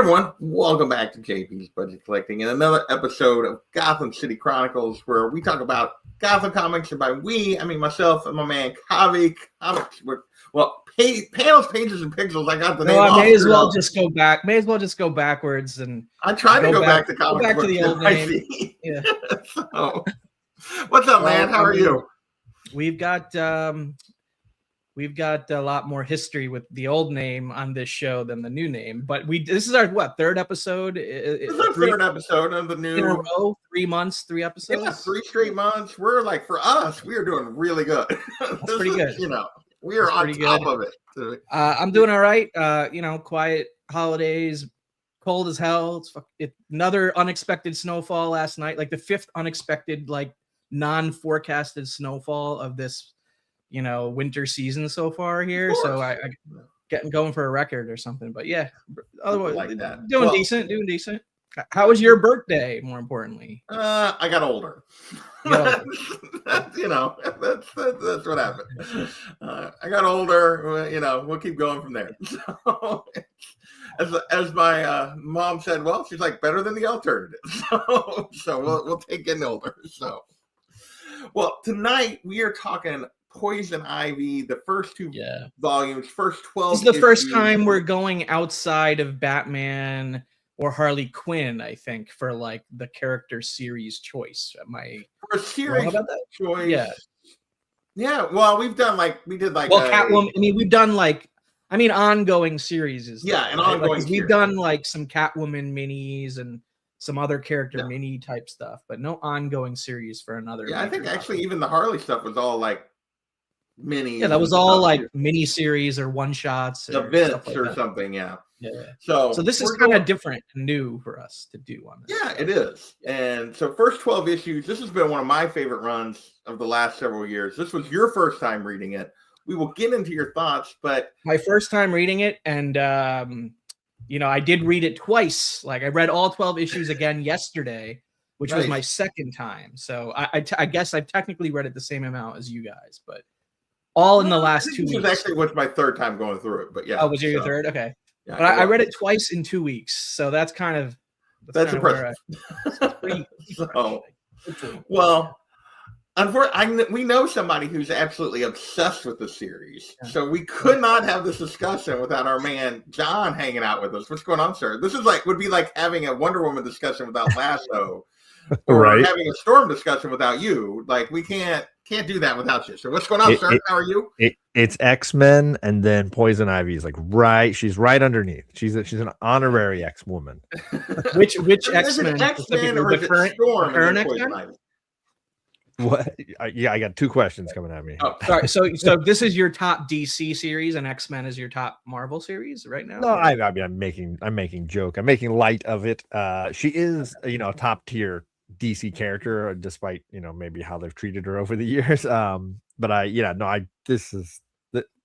everyone, welcome back to JP's Budget Collecting and another episode of Gotham City Chronicles, where we talk about Gotham comics, and by we, I mean myself and my man Kavi. Panels, pages, and pixels. I got the name. I may as well just go back. May as well just go backwards and. I tried to go back to comics. Go back to the old name. Yeah. So, what's up, man? How are you? We've got a lot more history with the old name on this show than the new name. But this is our third episode. This is our third episode of the new in a row. 3 months, 3 episodes. Yeah, 3 straight months. We're like, for us, we are doing really good. That's pretty good. We are on top of it. I'm doing all right. Quiet holidays, cold as hell. It's another unexpected snowfall last night, like the 5th unexpected, like non-forecasted snowfall of this, winter season so far here. So I getting going for a record or something. But yeah, otherwise like that. Doing decent. How was your birthday? More importantly, I got older. That's what happened. I got older. We'll keep going from there. So, as my mom said, well, she's like better than the alternative. So we'll take getting older. So, well, tonight we are talking Poison Ivy, the first 2 volumes, first 12. This is the first time we're going outside of Batman or Harley Quinn, I think, for like the character series choice. For a series choice? Yeah. Well, we did Catwoman. We've done ongoing series. Ongoing. We've done like some Catwoman minis and some other character mini type stuff, but no ongoing series for another. Yeah, I think actually even the Harley stuff was all like mini. Yeah, that was all like mini series or one shots or events or something. Yeah. So this is kind of different and new for us to do on this. Yeah, it is. And so first 12 issues, this has been one of my favorite runs of the last several years. This was your first time reading it. We will get into your thoughts, but my first time reading it, and I did read it twice. Like I read all 12 issues again yesterday, which was my second time. So I guess I've technically read it the same amount as you guys, but all in the last 2 weeks. This actually was my third time going through it, but yeah. Oh, was your third? Okay. Yeah, but I read it twice in 2 weeks, so that's impressive. Well, unfortunately, we know somebody who's absolutely obsessed with the series, so we could not have this discussion without our man John hanging out with us. What's going on, sir? This would be like having a Wonder Woman discussion without Lasso, or having a Storm discussion without you. Like we can't do that without you. So what's going on, sir? How are you? It's X-Men, and then Poison Ivy is like she's right underneath. She's an honorary X-woman. Which X-Men? X-Men or the current X-Men? What? I got 2 questions coming at me. Oh, sorry. So this is your top DC series, and X-Men is your top Marvel series right now? No, I'm making joke. I'm making light of it. She is a top tier DC character, despite maybe how they've treated her over the years.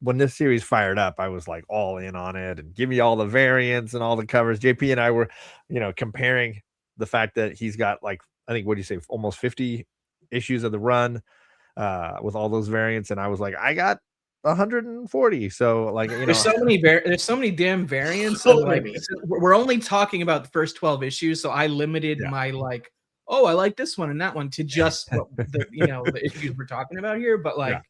When this series fired up, I was like all in on it, and give me all the variants and all the covers. JP and I were, comparing the fact that he's got like, I think, what do you say, almost 50 issues of the run with all those variants, and I was like, I got 140. So like, there's so many damn variants. We're only talking about the first 12 issues, so I limited my like, oh, I like this one and that one to just the issues we're talking about here. But like,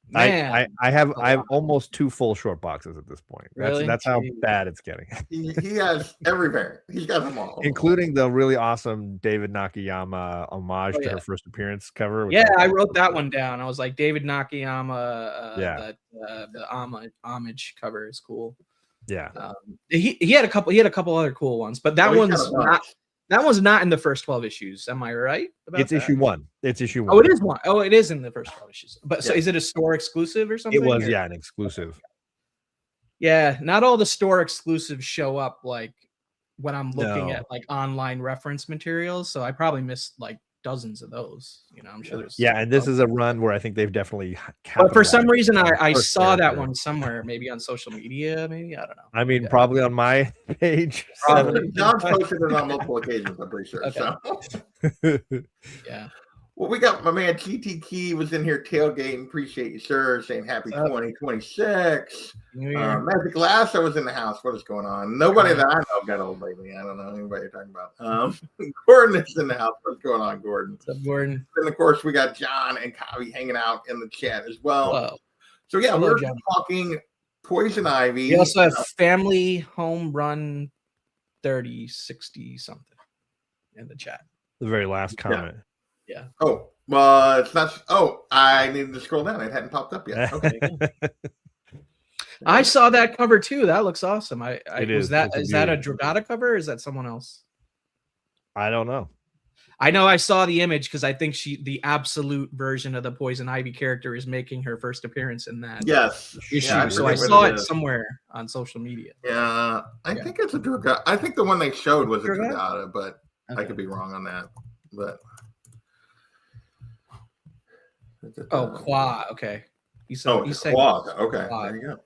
man, I have almost 2 full short boxes at this point. That's how bad it's getting. He has every variant. He's got them all, including the really awesome David Nakayama homage to her first appearance cover. I wrote that one down. I was like, David Nakayama. The homage cover is cool. Yeah, he had a couple other cool ones, but that one's not. That one's not in the first 12 issues. Am I right? It's issue 1. It's issue 1. Oh, it is 1. Oh, it is in the first 12 issues. But so is it a store exclusive or something? It was, an exclusive. Yeah, not all the store exclusives show up like when I'm looking at like online reference materials. So I probably missed like dozens of those. I'm sure there's. Yeah, and this is a run where I think they've definitely. But for some reason, I saw that one somewhere, maybe on social media, maybe I don't know. I mean, probably on my page. John's posted it on multiple occasions. I'm pretty sure. Okay. So. Yeah. Well, we got my man GT Key was in here tailgating. Appreciate you, sir. Saying happy What's up? 2026. New Year. Magic Lasso was in the house. What is going on? Nobody that I know got old lately. I don't know anybody you're talking about. Gordon is in the house. What's going on, Gordon? What's up, Gordon? And of course, we got John and Kavi hanging out in the chat as well. Hello. So yeah, Hello, we're John. talking Poison Ivy. We also have Family Home Run 3060 something in the chat. The very last comment. Yeah. Oh, well, it's not. Oh, I needed to scroll down. It hadn't popped up yet. Okay. I saw that cover too. That looks awesome. It is is. that It's is that a beautiful. Dragata cover or is that someone else? I don't know. I know I saw the image because I think the absolute version of the Poison Ivy character is making her first appearance in that Yes. issue. Yeah, So I forget saw what it somewhere on social media. Yeah, I Yeah. think it's a Dragata. I think the one they showed was a Dragata? Dragata, but I Okay. could be wrong on that. But Oh, Qua. Okay. He's saying Quad. Okay, Quad. there you go.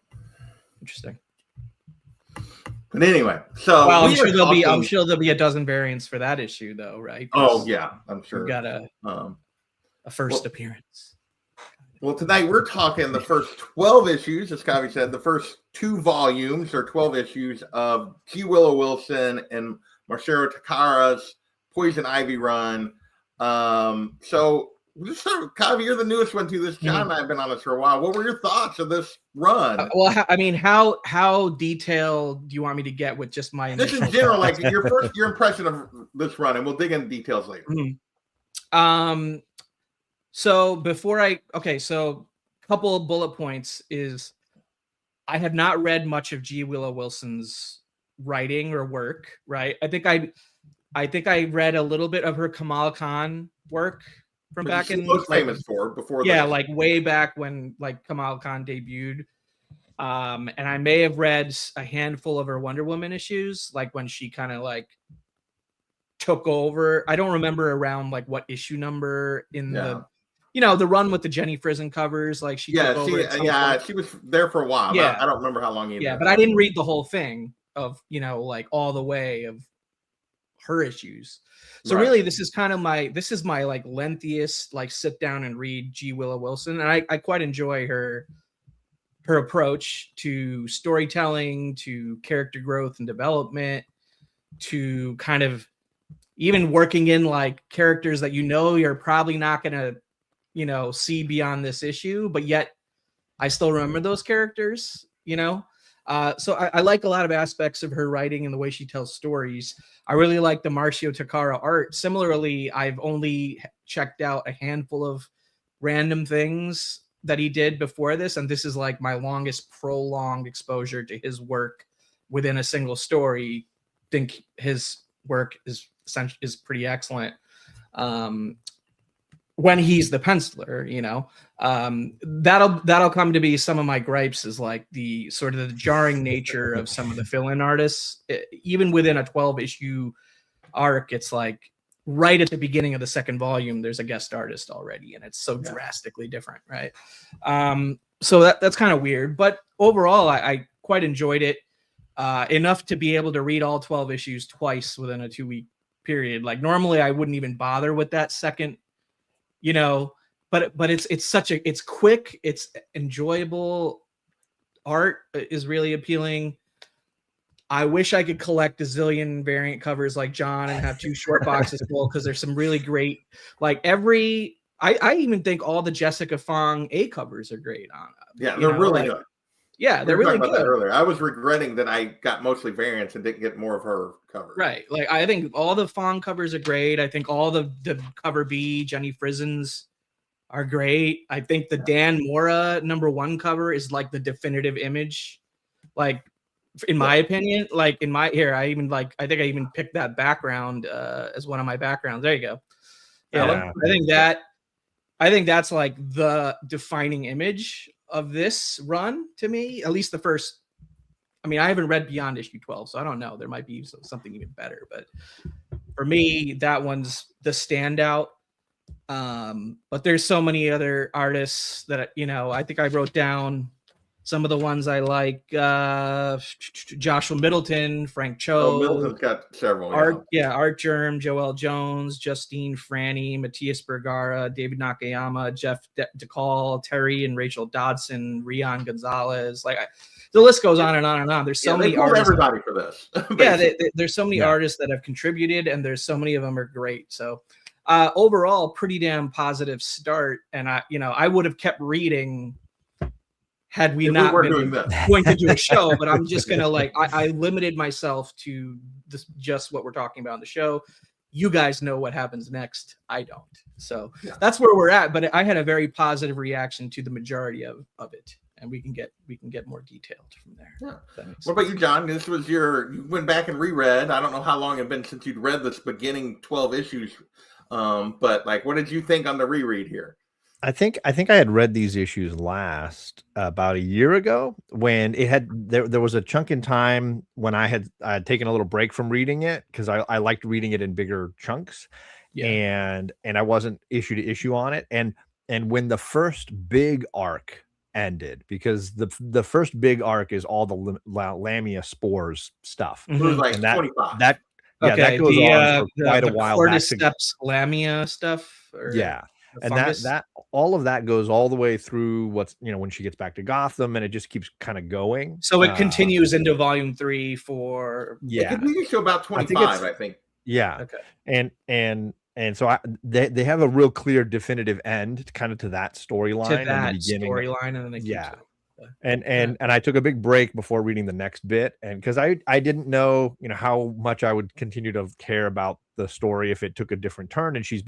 Interesting. But anyway, so Well, I'm we sure were there'll be talking- a dozen variants for that issue though, right? 'Cause Oh yeah, I'm sure. we've got a first appearance. Well, tonight we're talking the first 12 issues, as Kavi said, the first 2 volumes or 12 issues of G. Willow Wilson and Marcelo Takara's Poison Ivy run. So we'll just start with Kavi. You're the newest one to this. John and I have been on this for a while. What were your thoughts of this run? How detailed do you want me to get with just my Just initial in general, thoughts? like your impression of this run, and we'll dig into details later. So so couple of bullet points is I have not read much of G. Willow Wilson's writing or work, right? I think I read a little bit of her Kamala Khan work from back She's in most famous for before like way back when like Kamala Khan debuted. And I may have read a handful of her Wonder Woman issues, like when she kind of like took over. I don't remember around like what issue number in the run with the Jenny Frison covers. Like she took over. She was there for a while. Yeah, I don't remember how long either. Yeah, but I didn't read the whole thing of like all the way of her issues. So really, this is my like lengthiest like sit down and read G. Willow Wilson, and I quite enjoy her approach to storytelling, to character growth and development, to kind of even working in like characters that you're probably not gonna see beyond this issue, but yet I still remember those characters. So I like a lot of aspects of her writing and the way she tells stories. I really like the Marcio Takara art. Similarly, I've only checked out a handful of random things that he did before this, and this is like my longest prolonged exposure to his work within a single story. I think his work is pretty excellent. When he's the penciler, that'll come to be some of my gripes, is like the sort of the jarring nature of some of the fill-in artists. Even within a 12-issue arc, it's like right at the beginning of the second volume, there's a guest artist already, and it's so drastically different, right? So that's kind of weird, but overall, I quite enjoyed it enough to be able to read all 12 issues twice within a 2-week period. Like normally, I wouldn't even bother with that second. But it's quick, it's enjoyable. Art is really appealing. I wish I could collect a zillion variant covers like John and have 2 short boxes full, because there's some really great, like I even think all the Jessica Fong A covers are great on. Yeah, they're really good. Yeah, they're really good. Earlier, I was regretting that I got mostly variants and didn't get more of her covers. Right, like I think all the Fong covers are great. I think all the cover B Jenny Frison's are great. I think the Dan Mora #1 cover is like the definitive image, like in my opinion. Like I think I even picked that background as one of my backgrounds. There you go. Yeah, I think that's like the defining image of this run to me, at least the first. I mean, I haven't read beyond issue 12, so I don't know. There might be something even better, but for me, that one's the standout. But there's so many other artists that I think I wrote down Some of the ones I like, Joshua Middleton, Frank Cho. Oh, Middleton's got several. Art Germ, Joel Jones, Justine Franny, Matthias Bergara, David Nakayama, Jeff DeCall, Terry and Rachel Dodson, Rian Gonzalez. The list goes on and on and on. There's so many artists. Everybody for this. There's so many artists that have contributed, and there's so many of them are great. So overall, pretty damn positive start. And I would have kept reading had we not been going to do a show. But I'm just gonna I limited myself to just what we're talking about in the show. You guys know what happens next. I don't. So that's where we're at. But I had a very positive reaction to the majority of it. And we can get more detailed from there. Yeah. What about you, John? This was you went back and reread. I don't know how long it had been since you'd read this beginning 12 issues. But what did you think on the reread here? I think I had read these issues last about a year ago when it had there was a chunk in time when I had taken a little break from reading it because I liked reading it in bigger chunks. And I wasn't issue to issue on it. And when the first big arc ended, because the first big arc is all the Lamia spores stuff. It was like and 25. That goes on for quite a while. Cordyceps Lamia stuff. And that all of that goes all the way through when she gets back to Gotham, and it just keeps kind of going. So it continues into volume 3 for it continues to about 25, I think. Yeah. Okay. And so they have a real clear definitive end kind of to that storyline. To that storyline, and then they keep And I took a big break before reading the next bit, and because I didn't know how much I would continue to care about the story if it took a different turn, and she's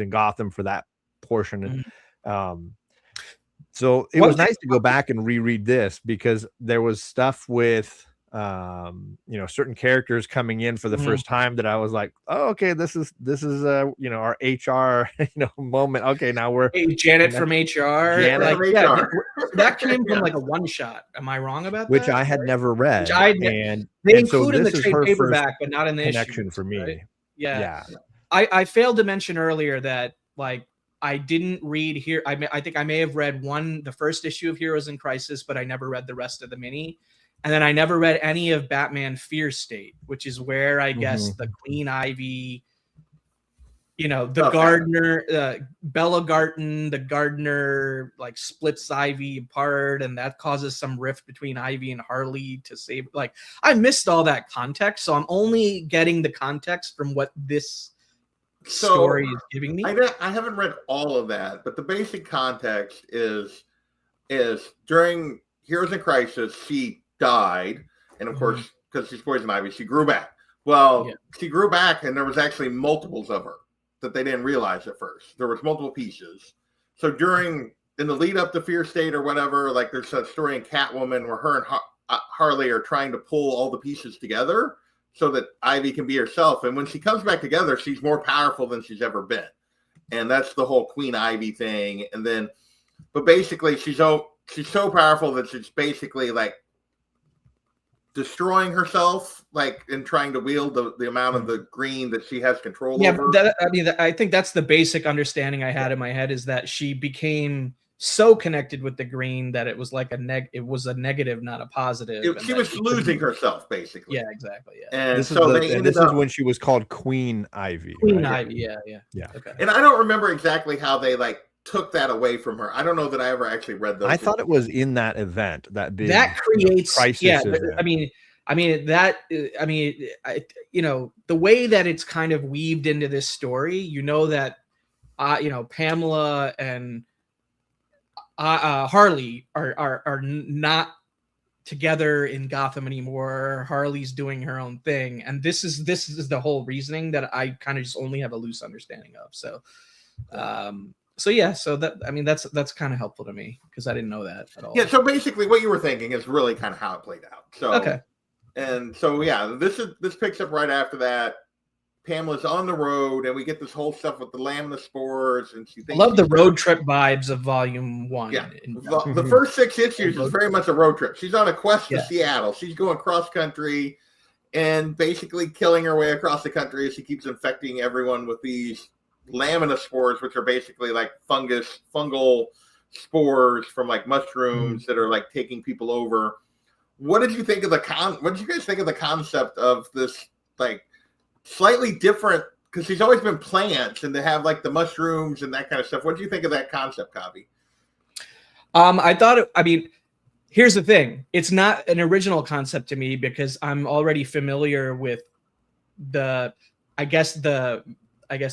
in Gotham for that portion. So it was nice to go back and reread this because there was stuff with certain characters coming in for the first time that I was like, oh, okay, this is our HR moment. Okay, now we're Janet from HR. That came from a one shot. Am I wrong about that? Which I had never read. They included in the trade paperback, but not in the connection issue, for me. Right? Yeah. I failed to mention earlier that I didn't read here. I think I may have read the first issue of Heroes in Crisis, but I never read the rest of the mini. And then I never read any of Batman Fear State, which is where I guess the Queen Ivy, Gardener, Bella Garten, the Gardener splits Ivy apart, and that causes some rift between Ivy and Harley to save. I missed all that context, so I'm only getting the context from what this story is giving me. I haven't read all of that, but the basic context is during Heroes in Crisis, she died, and of course, because she's Poison Ivy, she grew back. She grew back, and there was actually multiples of her that they didn't realize at first. There was multiple pieces. So in the lead up to Fear State or whatever, there's a story in Catwoman where her and Harley are trying to pull all the pieces together so that Ivy can be herself. And when she comes back together, she's more powerful than she's ever been. And that's the whole Queen Ivy thing. And then, but basically, she's so powerful that she's basically destroying herself, and trying to wield the amount of the green that she has control over. I think that's the basic understanding I had in my head, is that she became so connected with the green that it was it was a negative, not a positive. She was losing herself, basically. Yeah, exactly. Yeah. And this is when she was called Queen Ivy. Queen Ivy, yeah. Okay. And I don't remember exactly how they took that away from her. I don't know that I ever actually read those. I thought it was in that event that creates crisis. Yeah, the way that it's kind of weaved into this story, that Pamela and Harley are not together in Gotham anymore. Harley's doing her own thing, and this is the whole reasoning that I kind of just only have a loose understanding of. So that's kind of helpful to me because I didn't know that at all. Yeah, so basically what you were thinking is really kind of how it played out. So okay. And so this picks up right after that. Pamela's on the road, and we get this whole stuff with the lamina spores, and she thinks I love the road trip vibes of volume 1. Yeah, the first 6 issues is very much a road trip. She's on a quest to Seattle. She's going cross country and basically killing her way across the country as she keeps infecting everyone with these lamina spores, which are basically fungal spores from like mushrooms that are like taking people over. What did you think of what did you guys think of the concept of this like slightly different, because she's always been plants and they have like the mushrooms and that kind of stuff. What did you think of that concept, Kavi? I mean, here's the thing. It's not an original concept to me because I'm already familiar with the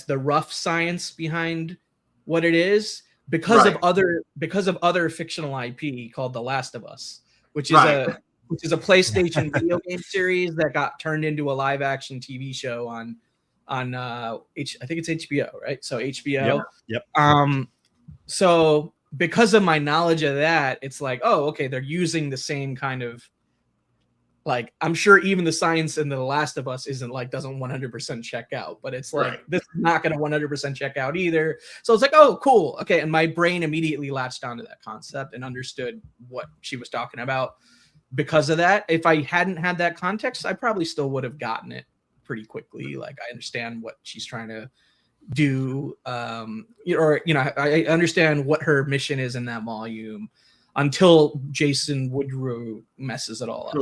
rough science behind what it is because of other fictional IP called The Last of Us, which is a PlayStation video game series that got turned into a live action TV show on I think it's HBO, right? So HBO. Yep. So because of my knowledge of that, it's like, oh, okay, they're using the same kind of, like, I'm sure even the science in The Last of Us doesn't 100% check out, but it's like, this is not going to 100% check out either. So it's like, oh, cool. Okay. And my brain immediately latched onto that concept and understood what she was talking about because of that. If I hadn't had that context, I probably still would have gotten it pretty quickly. Like, I understand what she's trying to do, I understand what her mission is in that volume until Jason Woodrow messes it all up.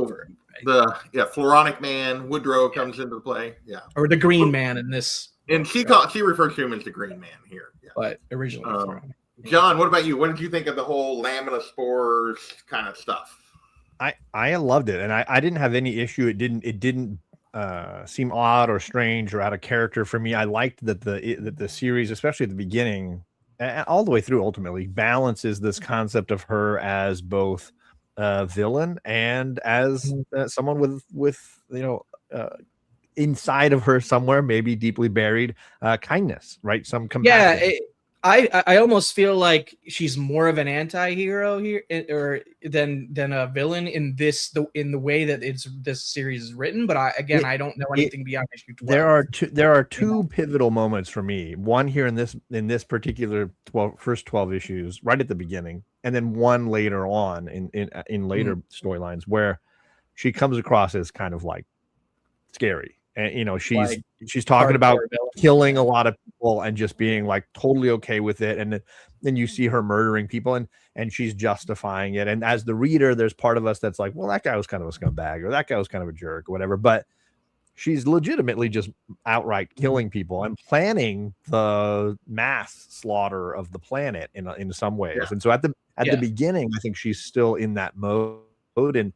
The Floronic Man Woodrow comes into play, or the Green Man in this, and she refers to him as the Green Man here, but originally John, what about you? What did you think of the whole lamina spores kind of stuff? I loved it, and I didn't have any issue. It didn't seem odd or strange or out of character for me. I liked that the series, especially at the beginning, all the way through, ultimately balances this concept of her as both a villain and as someone with inside of her somewhere, maybe deeply buried, kindness, right? Some compassion. Yeah. I almost feel like she's more of an anti-hero here, or than a villain in the way that this series is written. But I don't know anything beyond issue 12. There are two pivotal moments for me. One here in this particular first 12 issues, right at the beginning, and then one later on in later storylines where she comes across as kind of like scary. And she's talking about killing a lot of people and just being like totally okay with it, and then you see her murdering people and she's justifying it. And as the reader, there's part of us that's like, well, that guy was kind of a scumbag, or that guy was kind of a jerk, or whatever. But she's legitimately just outright killing people and planning the mass slaughter of the planet in some ways. And so at the beginning, I think she's still in that mode, and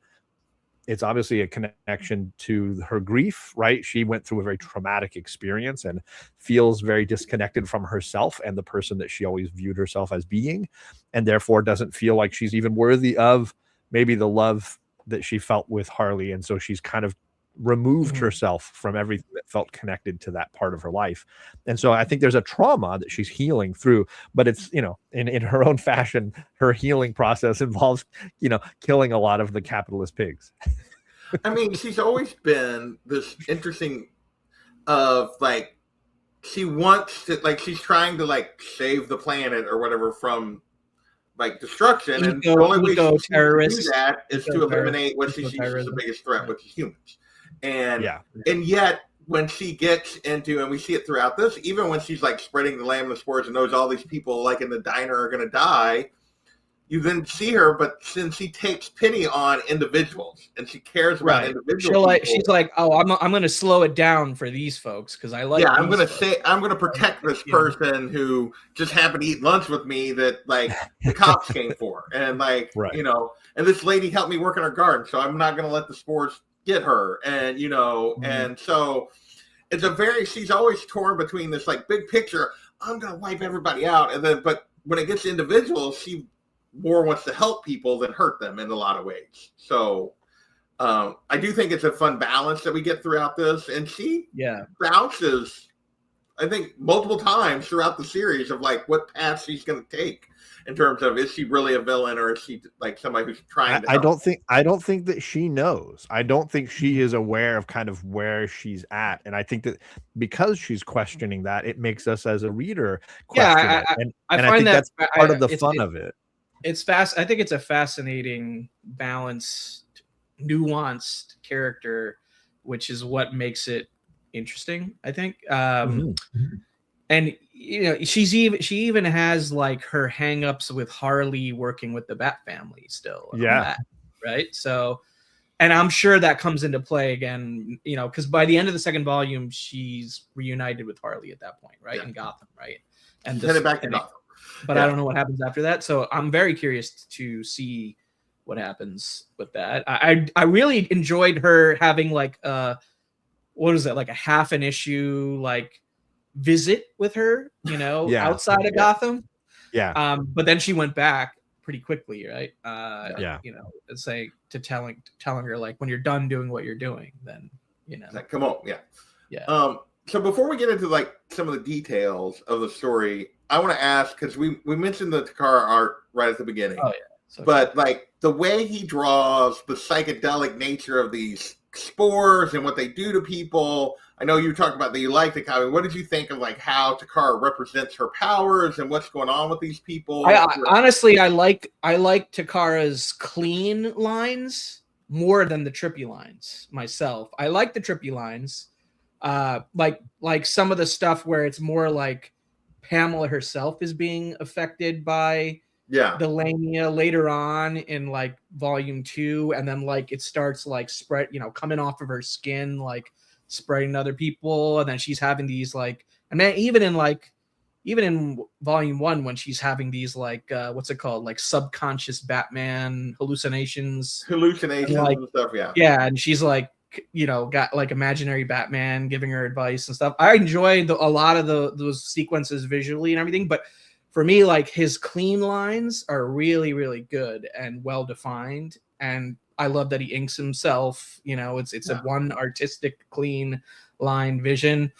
it's obviously a connection to her grief, right? She went through a very traumatic experience and feels very disconnected from herself and the person that she always viewed herself as being, and therefore doesn't feel like she's even worthy of maybe the love that she felt with Harley. And so she's kind of removed herself from everything that felt connected to that part of her life. And so I think there's a trauma that she's healing through, but it's, in her own fashion, her healing process involves, killing a lot of the capitalist pigs. I mean, she's always been this interesting of like, she wants to, like, she's trying to like save the planet or whatever from like destruction. And the only way she can do that is to eliminate what she sees as the biggest threat, which is humans. And yet when she gets into, and we see it throughout this, even when she's like spreading the lamina spores and knows all these people like in the diner are going to die, you then see her, but since she takes pity on individuals and she cares about individuals, she's like, oh, I'm going to slow it down for these folks because I like. Yeah, I'm going to protect this person who just happened to eat lunch with me that like the cops came for, and like and this lady helped me work in her garden, so I'm not going to let the spores get her, and and so it's she's always torn between this like big picture, I'm going to wipe everybody out, and then but when it gets to individuals, she more wants to help people than hurt them in a lot of ways. So I do think it's a fun balance that we get throughout this, and she bounces, I think, multiple times throughout the series of like what path she's going to take in terms of, is she really a villain or is she like somebody who's trying to help? I don't think that she knows. I don't think she is aware of kind of where she's at, and I think that because she's questioning that, it makes us as a reader question it. And I think that's part of the fun of it. It's fast. I think it's a fascinating, balanced, nuanced character, which is what makes it interesting. I think And she even has like her hangups with Harley working with the Bat family still. Right. So, and I'm sure that comes into play again, because by the end of the second volume, she's reunited with Harley at that point, right? In Gotham, right? And headed back to Gotham. But I don't know what happens after that. So I'm very curious to see what happens with that. I really enjoyed her having like what is it, like a half an issue like visit with her, outside of Gotham. Yeah. But then she went back pretty quickly, right? Say to telling her like, when you're done doing what you're doing, then like, come on, yeah. So before we get into like some of the details of the story, I want to ask, because we mentioned the Takara art right at the beginning. Oh yeah. But like the way he draws the psychedelic nature of these spores and what they do to people. I know you talked about that you like the comic. What did you think of like how Takara represents her powers and what's going on with these people? Honestly, I like Takara's clean lines more than the trippy lines myself. I like the trippy lines. Like some of the stuff where it's more like Pamela herself is being affected by the Lamia later on in like volume 2, and then like it starts like spread, coming off of her skin, like spreading to other people, and then she's having these like, and then even in volume 1 when she's having these like what's it called, like subconscious Batman hallucinations and stuff, and she's like got like imaginary Batman giving her advice and stuff. I enjoyed a lot of those sequences visually and everything, but for me, like his clean lines are really, really good and well defined, and I love that he inks himself. It's a one artistic, clean line vision,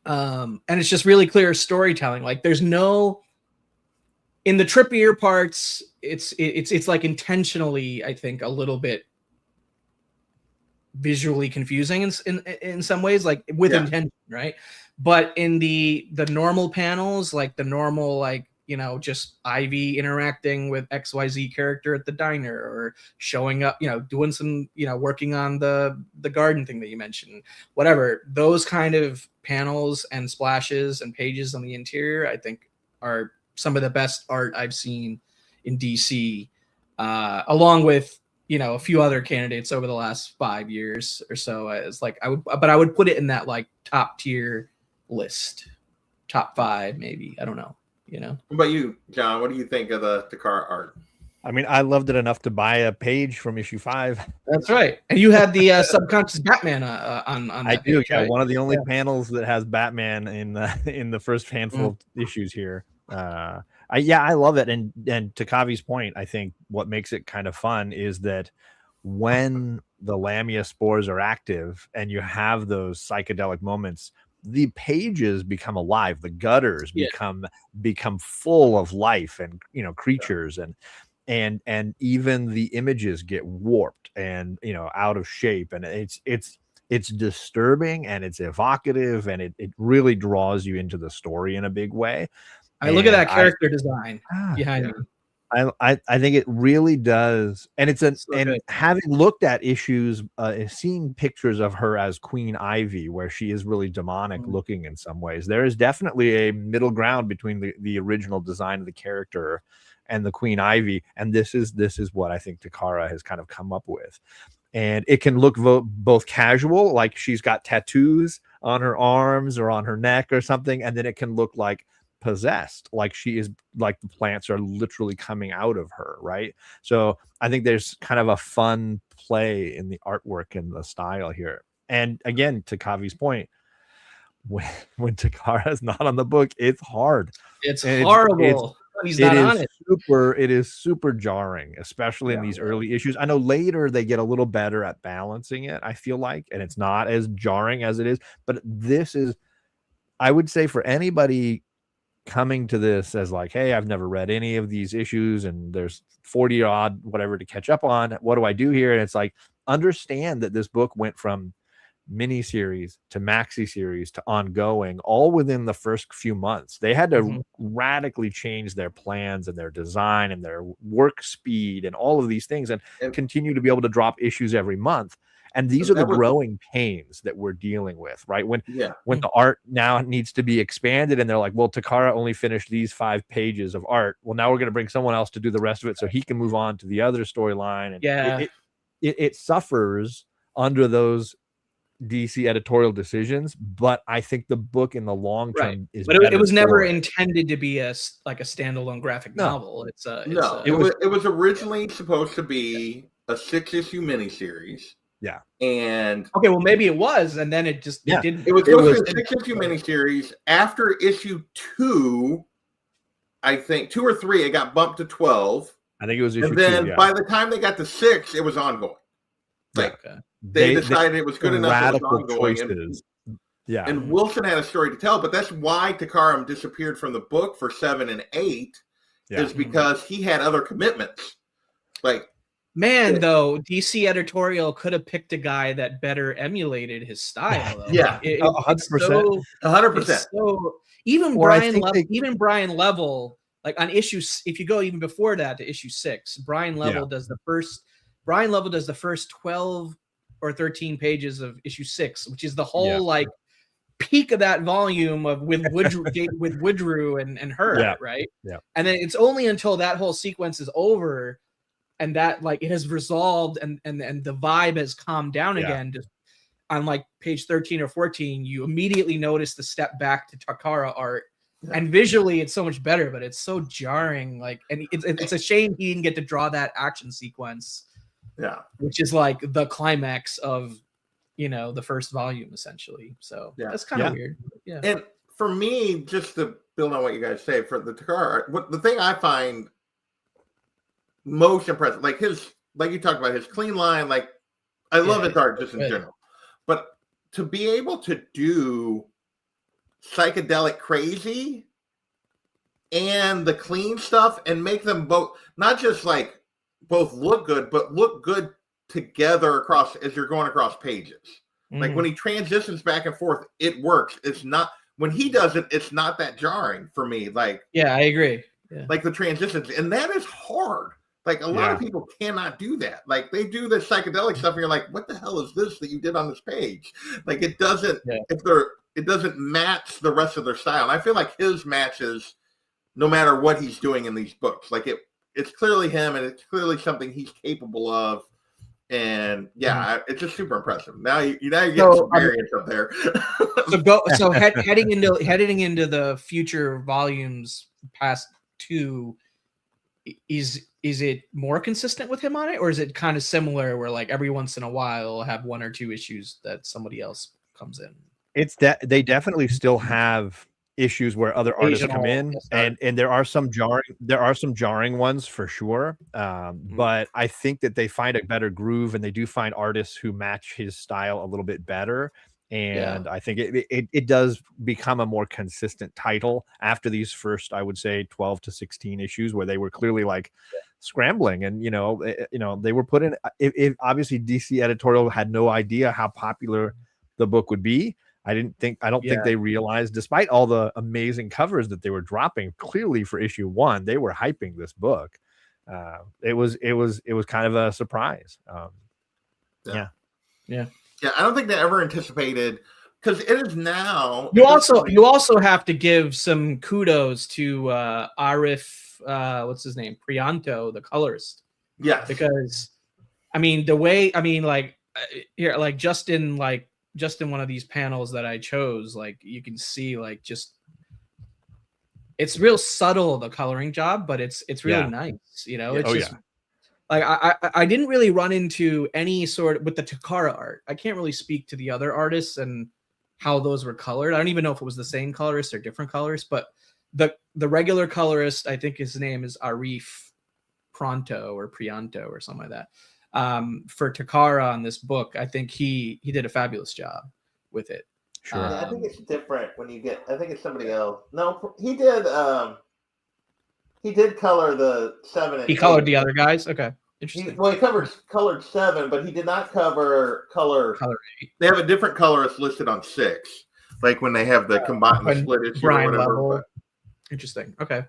and it's just really clear storytelling. Like there's no, in the trippier parts, it's like intentionally, I think, a little bit visually confusing in some ways, like with intention, right? But in the normal panels, like the normal, like just Ivy interacting with XYZ character at the diner, or showing up, doing some, working on the garden thing that you mentioned, whatever, those kind of panels and splashes and pages on the interior, I think are some of the best art I've seen in DC, along with a few other candidates over the last 5 years or so. It's like I would put it in that like top tier list, top 5 maybe. I don't know. What about you, John? What do you think of the Takara art? I mean, I loved it enough to buy a page from issue 5. That's right. And you had the subconscious Batman on that I do. page, right? One of the only panels that has Batman in the first handful of issues here. I love it. And to Kavi's point, I think what makes it kind of fun is that when the Lamia spores are active and you have those psychedelic moments, the pages become alive. The gutters become full of life and creatures, and even the images get warped and out of shape, and it's disturbing and it's evocative, and it really draws you into the story in a big way. I look at that character design behind me. I think it really does, and having looked at issues, seeing pictures of her as Queen Ivy, where she is really demonic looking in some ways, there is definitely a middle ground between the original design of the character and the Queen Ivy, and this is what I think Takara has kind of come up with. And it can look both casual, like she's got tattoos on her arms or on her neck or something, and then it can look like possessed, like she is, like the plants are literally coming out of her, right? So I think there's kind of a fun play in the artwork and the style here. And again, to Kavi's point, when Takara's not on the book, it's hard. It's horrible. He's not on it. It is super jarring, especially in these early issues. I know later they get a little better at balancing it, I feel like, and it's not as jarring as it is. But this is, I would say, for anybody coming to this as like, hey, I've never read any of these issues and there's 40 odd whatever to catch up on, what do I do here? And it's like, understand that this book went from mini series to maxi series to ongoing all within the first few months. They had to radically change their plans and their design and their work speed and all of these things, and continue to be able to drop issues every month. And these are the growing pains that we're dealing with, right? When the art now needs to be expanded, and they're like, well, Takara only finished these 5 pages of art. Well, now we're going to bring someone else to do the rest of it so he can move on to the other storyline. And it suffers under those DC editorial decisions, but I think the book in the long term is. But it was never intended to be a standalone graphic novel. It was originally supposed to be a 6-issue miniseries. Yeah. And okay, well maybe it was, and then it didn't. It was supposed to be a 6-issue miniseries. After issue 2, I think 2 or 3, it got bumped to 12. I think it was issue 2. And then by the time they got to 6, it was ongoing. They decided it was good enough. Radical choices. And Wilson had a story to tell, but that's why Takara disappeared from the book for 7 and 8, is because he had other commitments. Though DC editorial could have picked a guy that better emulated his style. Though. 100%. 100%. So even Brian Level, like on issue, if you go even before that to issue 6, Brian Level does the first 12 or 13 pages of issue 6, which is the whole peak of that volume with Woodrue and her, right? Yeah. And then it's only until that whole sequence is over and that it has resolved and the vibe has calmed down again. Just on page 13 or 14, you immediately notice the step back to Takara art. And visually it's so much better, but it's so jarring. And it's a shame he didn't get to draw that action sequence. Yeah, which is the climax of the first volume essentially. So that's kind of weird. Yeah. And for me, just to build on what you guys say for the Takara art, the thing I find most impressive, like you talked about his clean line, I love his art just in general. But to be able to do psychedelic crazy and the clean stuff and make them both not just both look good, but look good together across as you're going across pages. When he transitions back and forth, it works. It's not when he does it, it's not that jarring for me. I agree. Yeah. The transitions, and that is hard. A lot of people cannot do that. They do the psychedelic stuff, and you're like, "What the hell is this that you did on this page?" It doesn't. It doesn't match the rest of their style. And I feel like his matches, no matter what he's doing in these books. It's clearly him, and it's clearly something he's capable of. And it's just super impressive. Now you get some variants up there. Heading into the future volumes past 2, is it more consistent with him on it, or is it kind of similar where every once in a while have 1 or 2 issues that somebody else comes in? It's they definitely still have issues where other artists come in, and there are some jarring ones for sure. But I think that they find a better groove, and they do find artists who match his style a little bit better. And I think it does become a more consistent title after these first, I would say, 12 to 16 issues where they were clearly scrambling, and they were put in. If obviously DC editorial had no idea how popular the book would be. I don't think they realized, despite all the amazing covers that they were dropping, clearly for issue 1, they were hyping this book. It was kind of a surprise. I don't think they ever anticipated, because it is now. You also have to give some kudos to Arif, what's his name, Prianto, the colorist. Yeah, because the way here, just in one of these panels that I chose, you can see it's real subtle, the coloring job, but it's really nice. It's I didn't really run into any sort of with the Takara art. I can't really speak to the other artists and how those were colored. I don't even know if it was the same colorist or different colors, but the regular colorist, I think his name is Arif Pronto or Prianto or something like that. For Takara on this book, I think he did a fabulous job with it. Sure. I think it's different when you get. I think it's somebody else. No, he did. He did color the 7. And he colored the other guys. Okay, interesting. He colored 7, but he did not cover color 8. They have a different colorist listed on 6, when they have the combined split issue Brian or whatever. Level. Interesting. Okay.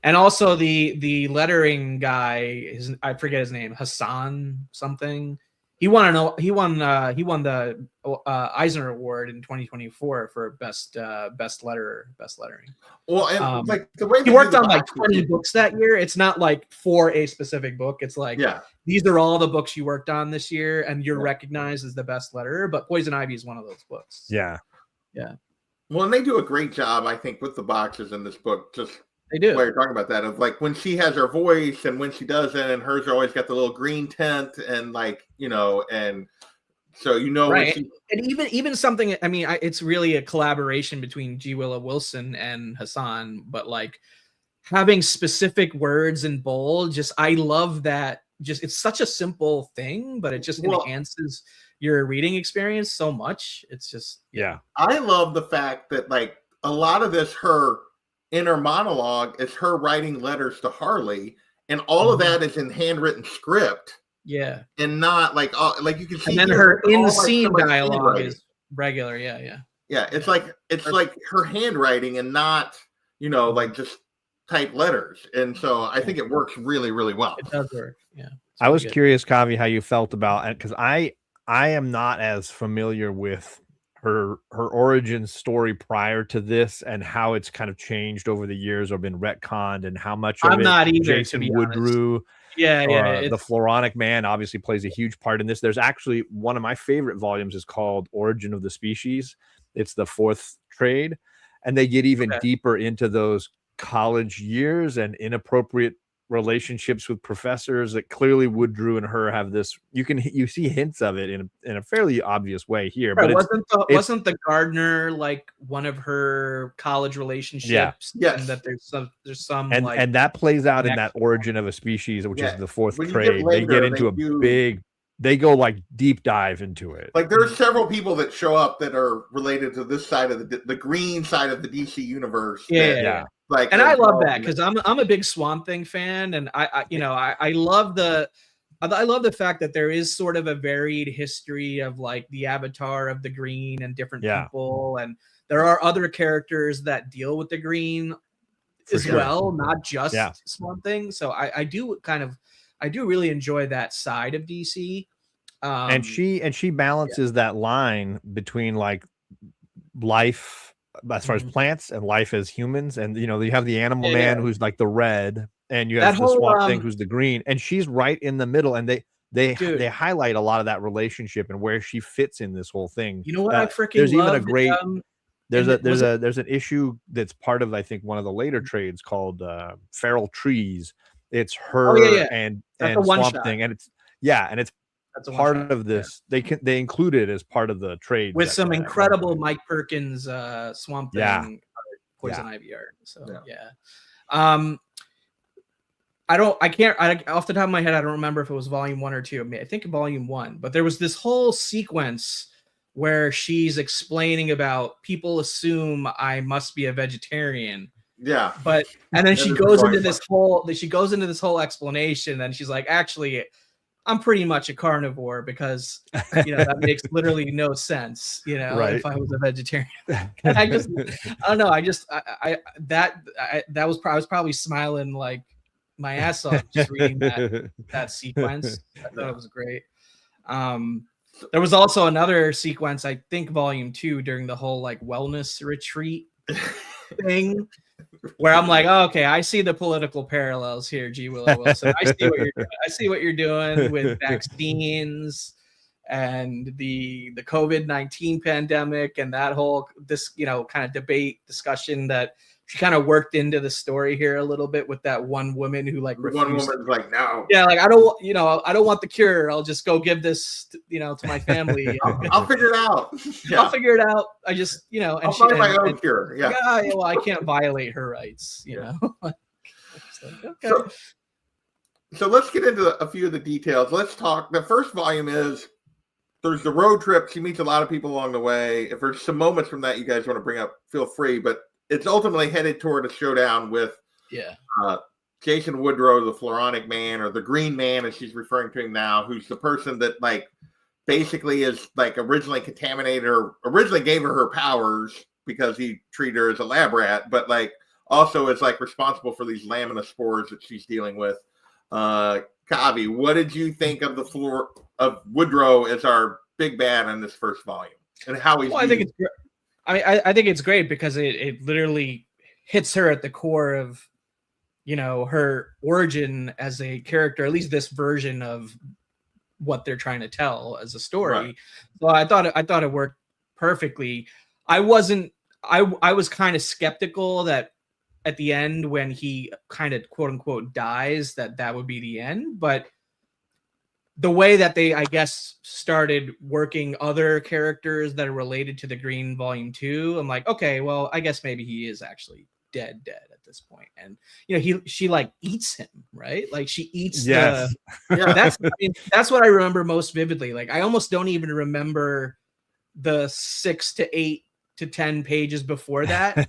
And also the lettering guy, I forget his name, Hassan something. He won the Eisner Award in 2024 for best lettering. Well, and like the way he they worked do the on like boxes, 20 books that year. It's not like for a specific book. It's like these are all the books you worked on this year, and you're recognized as the best letterer. But Poison Ivy is one of those books. Yeah. Well, and they do a great job, I think, with the boxes in this book. Just they do. While you're talking about that, of like when she has her voice and when she doesn't, and hers always got the little green tint, and like and so right. And even something. I mean, it's really a collaboration between G. Willow Wilson and Hassan, but like having specific words in bold, I love that. Just it's such a simple thing, but it just enhances your reading experience so much. It's just I love the fact that like a lot of this her inner monologue is her writing letters to Harley, and all of that is in handwritten script. Yeah, and not like you can see. And then her in-scene dialogue is regular. Yeah. It's like her handwriting and not like just type letters, and so I think it works really, really well. It does work. Yeah. I was curious, Kavi, how you felt about it, because I am not as familiar with her origin story prior to this and how it's kind of changed over the years or been retconned, and how much of Jason Woodrue, the Floronic Man, obviously plays a huge part in this. There's actually one of my favorite volumes is called Origin of the Species. It's the 4th trade, and they get even deeper into those college years and inappropriate relationships with professors that clearly Woodrue and her have this. You see hints of it in a fairly obvious way here. But wasn't the gardener like one of her college relationships? Yes. And that there's some and that plays out in that Origin of a Species, which is the 4th trade. They get into they go like deep dive into it. Like there are several people that show up that are related to this side of the green side of the DC universe. Yeah. Like, and I love that because I'm a big Swamp Thing fan, and I love the fact that there is sort of a varied history of like the avatar of the green and different people, and there are other characters that deal with the green well, not just Swamp Thing. So I do really enjoy that side of DC. And she balances that line between like life as far as plants and life as humans, and you have the Animal Man who's like the red, and you have the Swamp Thing who's the green, and she's right in the middle, and they highlight a lot of that relationship and where she fits in this whole thing. You know what I freaking there's love? Even a great there's an issue that's part of, I think, one of the later trades called Feral Trees. It's her and Swamp Thing, and it's that's part of this. They include it as part of the trade with some incredible Mike Perkins Swamp Thing Poison Ivy art. So I can't off the top of my head, I don't remember if it was volume 1 or 2. I think volume 1, but there was this whole sequence where she's explaining about people assume I must be a vegetarian. Yeah. And then she goes into this whole explanation, and she's like, actually, I'm pretty much a carnivore because that makes literally no sense, if I was a vegetarian. And I don't know. I was probably smiling like my ass off just reading that sequence. I thought it was great. There was also another sequence, I think volume 2, during the whole like wellness retreat thing, where I'm like, oh, okay, I see the political parallels here, G. Willow Wilson. I see what you're doing with vaccines and the COVID-19 pandemic and that whole kind of debate discussion that she kind of worked into the story here a little bit with that one woman who like refused. One woman's like, no. Yeah, like I don't want the cure. I'll just go give this to my family. I'll figure it out. I'll figure it out. I just and I'll find my own cure. Yeah. Well, I can't violate her rights. Okay. So let's get into a few of the details. Let's talk. The first volume there's the road trip. She meets a lot of people along the way. If there's some moments from that you guys want to bring up, feel free. But it's ultimately headed toward a showdown with Jason Woodrue, the Floronic Man, or the Green Man, as she's referring to him now, who's the person that like basically is like originally contaminated or originally gave her powers because he treated her as a lab rat, but like also is like responsible for these lamina spores that she's dealing with. Kavi, what did you think of the floor of Woodrow as our big bad in this first volume, and how he's? Well, I think it's great. I think it's great because it literally hits her at the core of, her origin as a character, at least this version of what they're trying to tell as a story. Right. So I thought it worked perfectly. I was kind of skeptical that at the end, when he kind of quote unquote dies, that would be the end. But the way that they, I guess, started working other characters that are related to the Green Volume 2, I'm like, okay, well, I guess maybe he is actually dead at this point. And she like eats him, right? Like she eats Yes. That's what I remember most vividly. Like I almost don't even remember the 6 to 8 to 10 pages before that,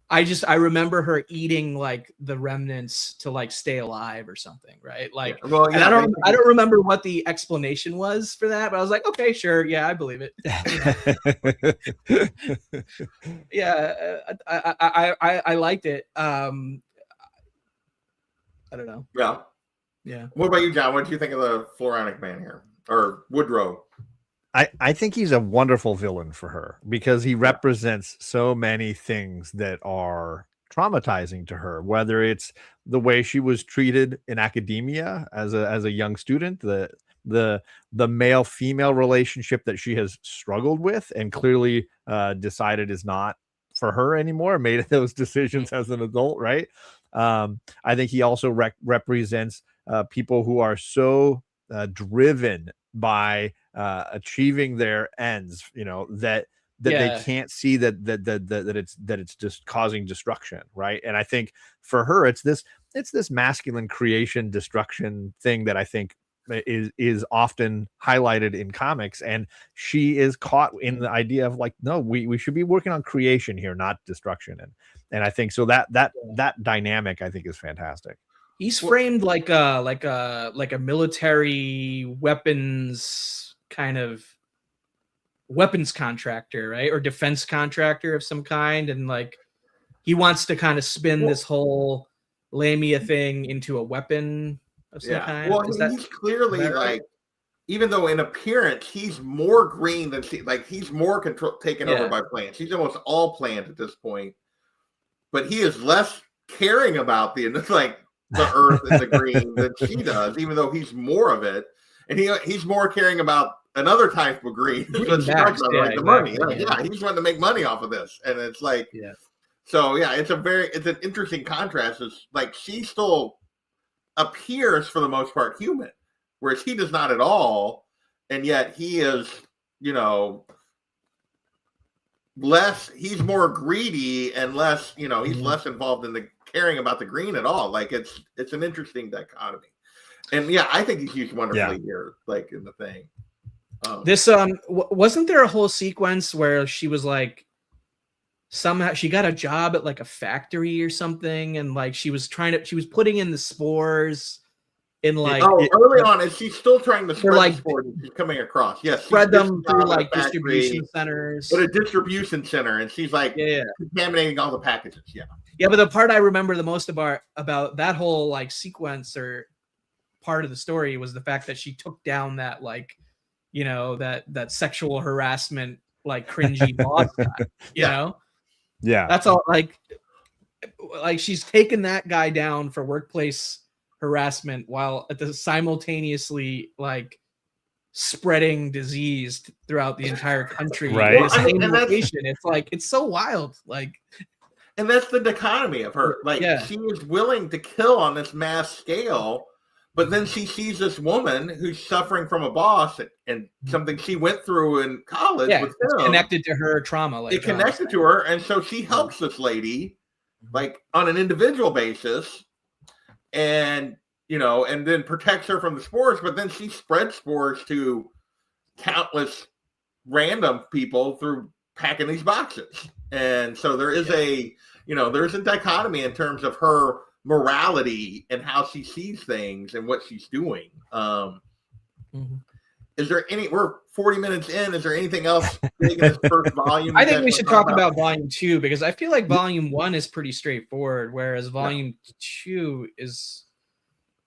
I remember her eating like the remnants to like stay alive or something, right? Like, Well, and I don't remember what the explanation was for that, but I was like, okay, sure, yeah, I believe it. Yeah, I liked it. I don't know. Yeah. What about you, John? What did you think of the Floronic Man here, or Woodrow? I think he's a wonderful villain for her because he represents so many things that are traumatizing to her, whether it's the way she was treated in academia as a young student, the male female relationship that she has struggled with and clearly decided is not for her anymore, made those decisions as an adult, right? I think he also represents people who are so driven by achieving their ends, that they can't see that it's just causing destruction, right? And I think for her, it's this masculine creation destruction thing that I think is often highlighted in comics, and she is caught in the idea of like, no, we should be working on creation here, not destruction. And I think so that dynamic I think is fantastic. He's framed like a military weapons kind of weapons contractor, right? Or defense contractor of some kind. And like, he wants to kind of spin this whole Lamia thing into a weapon of some kind. Well, he's clearly like, even though in appearance, he's more green than he's more taken over by plants. He's almost all plant at this point, but he is less caring about the earth and the green than she does, even though he's more of it. And he's more caring about another type of green. The money. He's wanting to make money off of this. And it's like, so it's an interesting contrast. It's like she still appears for the most part human, whereas he does not at all. And yet he is, less, he's more greedy and less, he's less involved in the caring about the green at all. Like it's an interesting dichotomy. And I think he's used wonderfully here, like in the thing. This wasn't there a whole sequence where she was like, somehow she got a job at like a factory or something, and like she was putting in the spores in like early on, and she's still trying to spread the spores she's coming across. Yes, spread them through like distribution centers. But a distribution center, and she's like contaminating all the packages. Yeah, but the part I remember the most about that whole like sequence or part of the story was the fact that she took down that like, that sexual harassment, like cringy boss guy, you know? Yeah. That's all like she's taken that guy down for workplace harassment while at the simultaneously like spreading disease throughout the entire country. Right. It's like, it's so wild. Like, and that's the dichotomy of her. Like she is willing to kill on this mass scale, but then she sees this woman who's suffering from a boss and something she went through in college with him. Connected to her trauma. Like it connected to her. And so she helps this lady like on an individual basis and, and then protects her from the spores. But then she spreads spores to countless random people through packing these boxes. And so there is there's a dichotomy in terms of her morality and how she sees things and what she's doing. Is there we're 40 minutes in, is there anything else big in this first volume? I think we should talk about volume 2 because I feel like volume 1 is pretty straightforward, whereas volume 2 is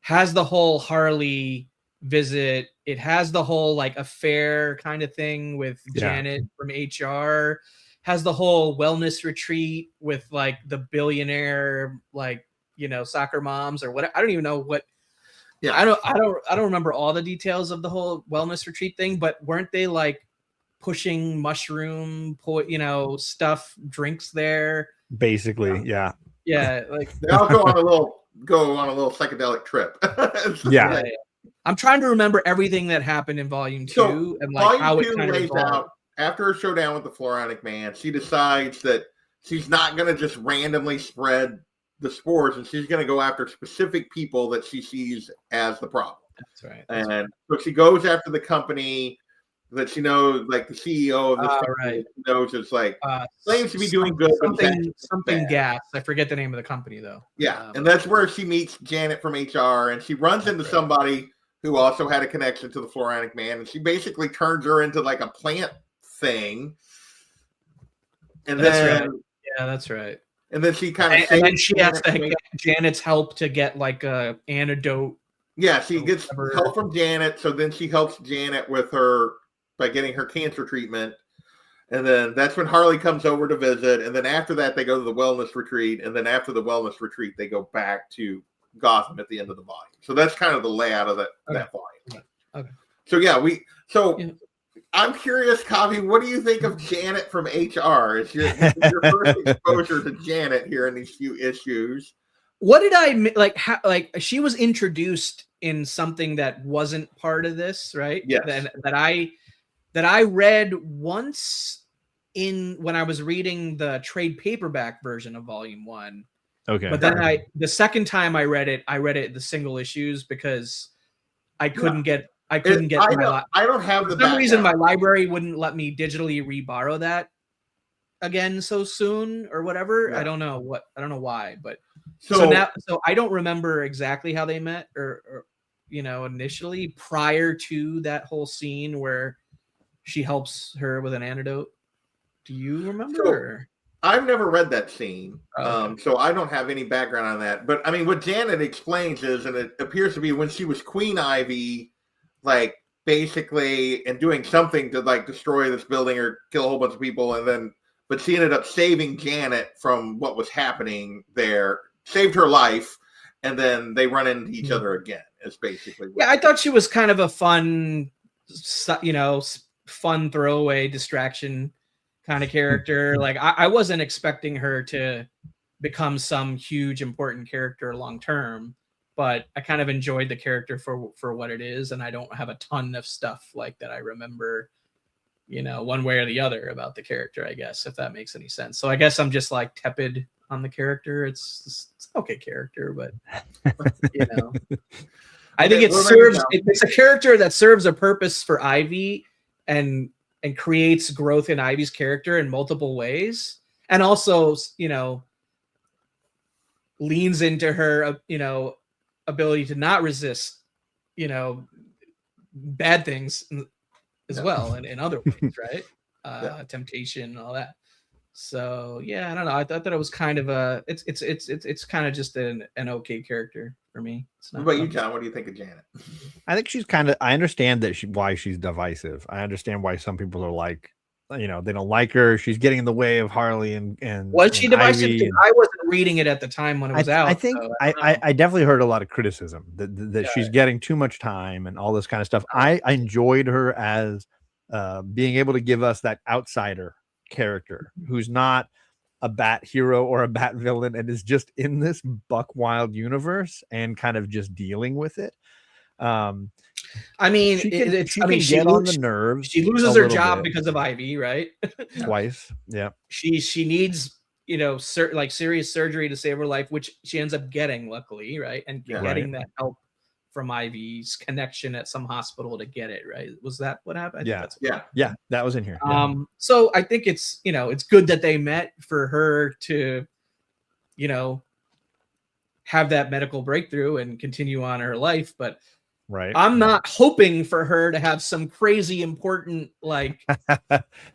has the whole Harley visit. It has the whole like affair kind of thing with Janet from HR. Has the whole wellness retreat with like the billionaire, like, you know, soccer moms or what. I don't even know what. Yeah, I don't remember all the details of the whole wellness retreat thing, but weren't they like pushing mushroom, you know, stuff, drinks there? Basically, yeah. Like they all go on a little psychedelic trip. Yeah. I'm trying to remember everything that happened in Volume 2 and like how it kind of lays out after her showdown with the Floronic Man. She decides that she's not going to just randomly spread the spores, and she's going to go after specific people that she sees as the problem. That's right. And so she goes after the company that she knows, like the CEO of this company, knows is like claims to be doing good, something gas. I forget the name of the company though. Yeah, and that's where she meets Janet from HR, and she runs into somebody who also had a connection to the Floronic Man, and she basically turns her into like a plant thing. And that's right. And then she kind of and then she has to get Janet's help to get like a antidote. Yeah, she gets help from Janet, so then she helps Janet with her by getting her cancer treatment. And then that's when Harley comes over to visit. And then after that, they go to the wellness retreat. And then after the wellness retreat, they go back to Gotham at the end of the volume. So that's kind of the layout of that volume. Okay. So I'm curious, Kavi, what do you think of Janet from HR? It's your first exposure to Janet here in these few issues. What did I like? Like she was introduced in something that wasn't part of this, right? Yes. That I read once when I was reading the trade paperback version of Volume 1. Okay. But then the second time I read it the single issues because I couldn't get I don't have the for some reason my library wouldn't let me digitally reborrow that again so soon or whatever. I don't know why, but so I don't remember exactly how they met or you know, initially prior to that whole scene where she helps her with an antidote. Do you remember? I've never read that scene, so I don't have any background on that. But I mean, what Janet explains is, and it appears to be when she was Queen Ivy, like basically, and doing something to like destroy this building or kill a whole bunch of people, but she ended up saving Janet from what was happening there, saved her life, and then they run into each other again. Is basically I thought she was kind of a fun, you know, fun throwaway distraction kind of character. Like I wasn't expecting her to become some huge important character long term, but I kind of enjoyed the character for what it is, and I don't have a ton of stuff like that I remember, you know, one way or the other about the character, I guess, if that makes any sense. So I guess I'm just like tepid on the character. It's an okay character, but you know, I think it's a character that serves a purpose for Ivy and creates growth in Ivy's character in multiple ways, and also, you know, leans into her, you know, ability to not resist, you know, bad things as well, and in other ways, right? Temptation and all that. So yeah, I don't know. I thought that it was kind of it's kind of just an okay character for me. It's not. What about you, John? What do you think of Janet? I think she's I understand that why she's divisive. I understand why some people are like, you know, they don't like her. She's getting in the way of Harley and was she divisive? I wasn't reading it at the time when it was out. I think so I definitely heard a lot of criticism that she's getting too much time and all this kind of stuff. I enjoyed her as being able to give us that outsider character who's not a Bat hero or a Bat villain and is just in this buck wild universe and kind of just dealing with it. I mean, she get on the nerves. She loses her job because of Ivy, right? Twice. Yeah. She needs, you know, serious surgery to save her life, which she ends up getting, luckily, right? And getting that help from Ivy's connection at some hospital to get it, right? Was that what happened? Yeah, that was in here. So I think it's, you know, it's good that they met for her to, you know, have that medical breakthrough and continue on her life, but I'm not hoping for her to have some crazy important, like,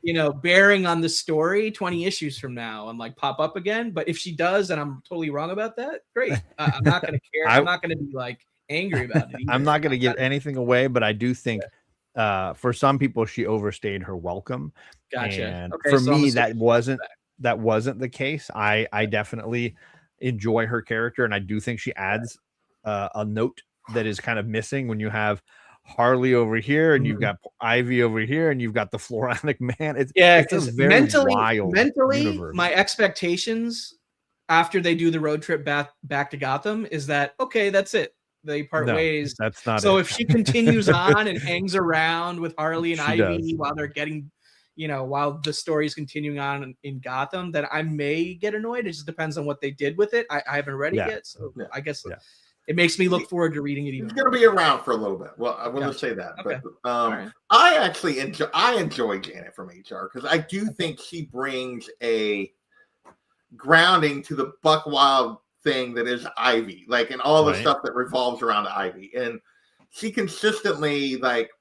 you know, bearing on the story 20 issues from now and like pop up again. But if she does, and I'm totally wrong about that, great. I'm not going to care. I'm not going to be like angry about it. I'm either. not going to give anything away, but I do think for some people she overstayed her welcome. Gotcha. And Okay, for so I'm me, assuming that wasn't the case. I definitely enjoy her character, and I do think she adds a note that is kind of missing when you have Harley over here and you've got Ivy over here and you've got the Floronic Man. It's a because very wild universe. my expectations after they do the road trip back to Gotham is that okay, that's it. They part ways. That's not so it. if she continues on and hangs around with Harley and She Ivy does. while they're getting, while the story is continuing on in Gotham, then I may get annoyed. It just depends on what they did with it. I haven't read it yet, so I guess it makes me look forward to reading it even. He's going to be around for a little bit. Well, I will just say that. Okay. But right. I actually enjoy Janet from HR because I do think she brings a grounding to the Buck Wild thing that is Ivy, like, and all the stuff that revolves around Ivy. And she consistently, like,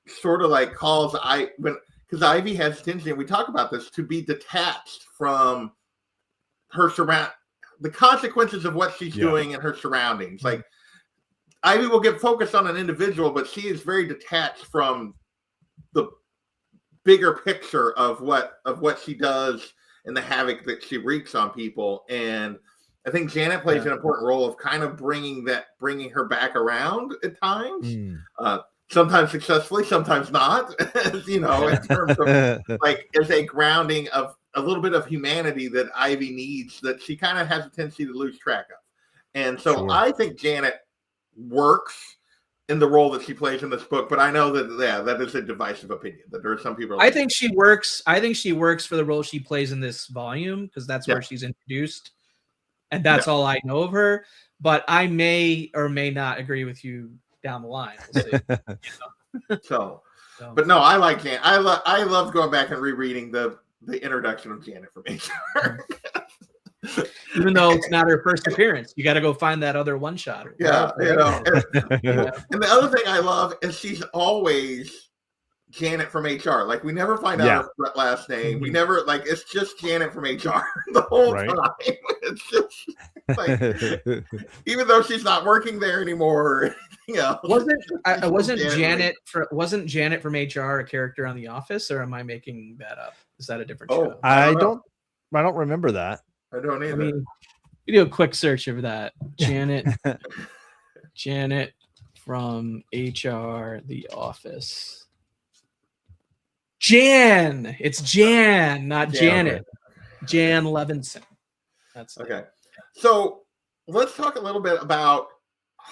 sort of like calls because Ivy has a tendency, and we talk about this, to be detached from her the consequences of what she's doing and her surroundings. Like, Ivy will get focused on an individual, but she is very detached from the bigger picture of what she does and the havoc that she wreaks on people. And I think Janet plays an important role of kind of bringing her back around at times. Sometimes successfully, sometimes not. In terms of like as a grounding of a little bit of humanity that Ivy needs, that she kind of has a tendency to lose track of. And so I think Janet works in the role that she plays in this book, but I know that that is a divisive opinion, that there are some people. I think she works for the role she plays in this volume because that's where she's introduced, and that's all I know of her. But I may or may not agree with you down the line. We'll see. But no, I like Janet. I love going back and rereading the introduction of Janet from HR. Even though it's not her first appearance, you got to go find that other one shot. Yeah, and the other thing I love is she's always Janet from HR. Like, we never find out her last name. We never, like, it's just Janet from HR the whole time. It's just like, even though she's not working there anymore. Wasn't Janet from HR a character on The Office, or am I making that up? Is that a different show? I don't remember that. I don't either. I mean, you do a quick search of that. Janet from HR, The Office. Jan. It's Jan, not Janet. Okay. Jan Levinson. That's okay. So let's talk a little bit about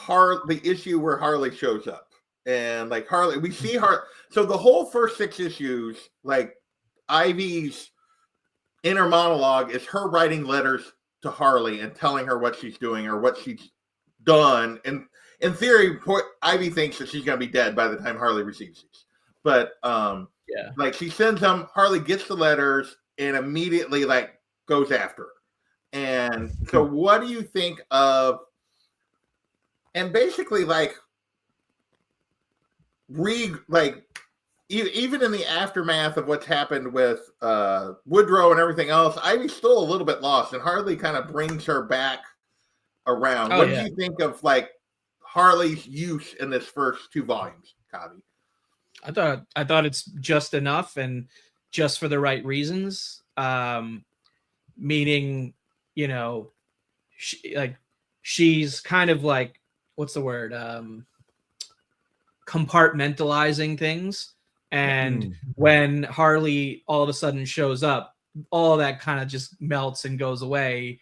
the issue where Harley shows up. And like Harley, we see her. So the whole first 6 issues, like Ivy's inner monologue is her writing letters to Harley and telling her what she's doing or what she's done. And in theory, Ivy thinks that she's going to be dead by the time Harley receives these. But like, she sends them, Harley gets the letters and immediately like goes after her. And so what do you think of, and basically like even in the aftermath of what's happened with Woodrow and everything else, Ivy's still a little bit lost, and Harley kind of brings her back around. What do you think of like Harley's use in this first 2 volumes, Kavi? I thought it's just enough and just for the right reasons. Meaning, she's kind of like, what's the word? Compartmentalizing things. And when Harley all of a sudden shows up, all that kind of just melts and goes away.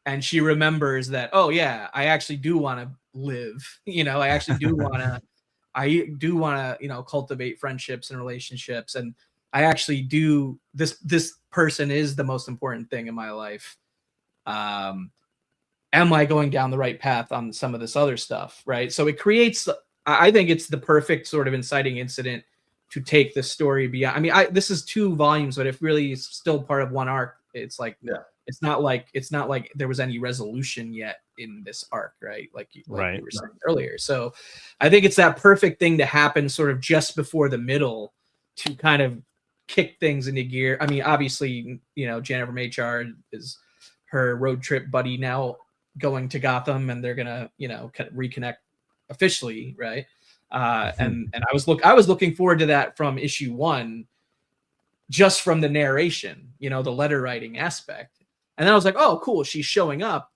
And she remembers that, oh yeah, I actually do want to live. I actually do want to, cultivate friendships and relationships. And I actually do, this person is the most important thing in my life. Am I going down the right path on some of this other stuff? Right. So it creates, I think it's the perfect sort of inciting incident to take the story beyond. I mean, this is 2 volumes, but if really is still part of one arc, it's like, it's not like there was any resolution yet in this arc, right? Like you were saying earlier. So I think it's that perfect thing to happen sort of just before the middle to kind of kick things into gear. I mean, obviously, Janet from HR is her road trip buddy now going to Gotham, and they're gonna, kind of reconnect officially, right? And I was looking forward to that from issue 1, just from the narration, the letter writing aspect. And then I was like, oh, cool, she's showing up.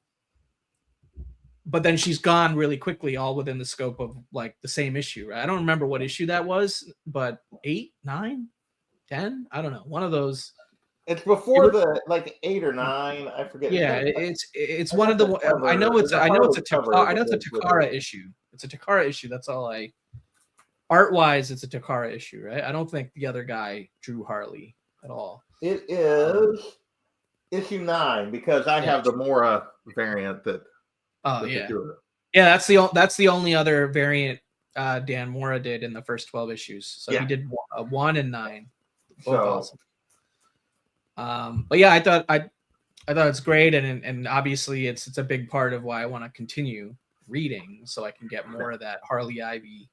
But then she's gone really quickly, all within the scope of like the same issue, right? I don't remember what issue that was, but 8, 9, 10, I don't know, one of those. It's before the like 8 or 9, I forget. Yeah, it's one of the. I know it's a Takara issue. It's a Takara issue. That's all I. Art wise, it's a Takara issue, right? I don't think the other guy drew Harley at all. It is issue 9 because I have the Mora variant that. Oh yeah, yeah. That's the only other variant Dan Mora did in the first 12 issues. So he did 1 and 9. Both awesome. But yeah, I thought it's great, and obviously it's a big part of why I want to continue reading, so I can get more of that Harley Ivy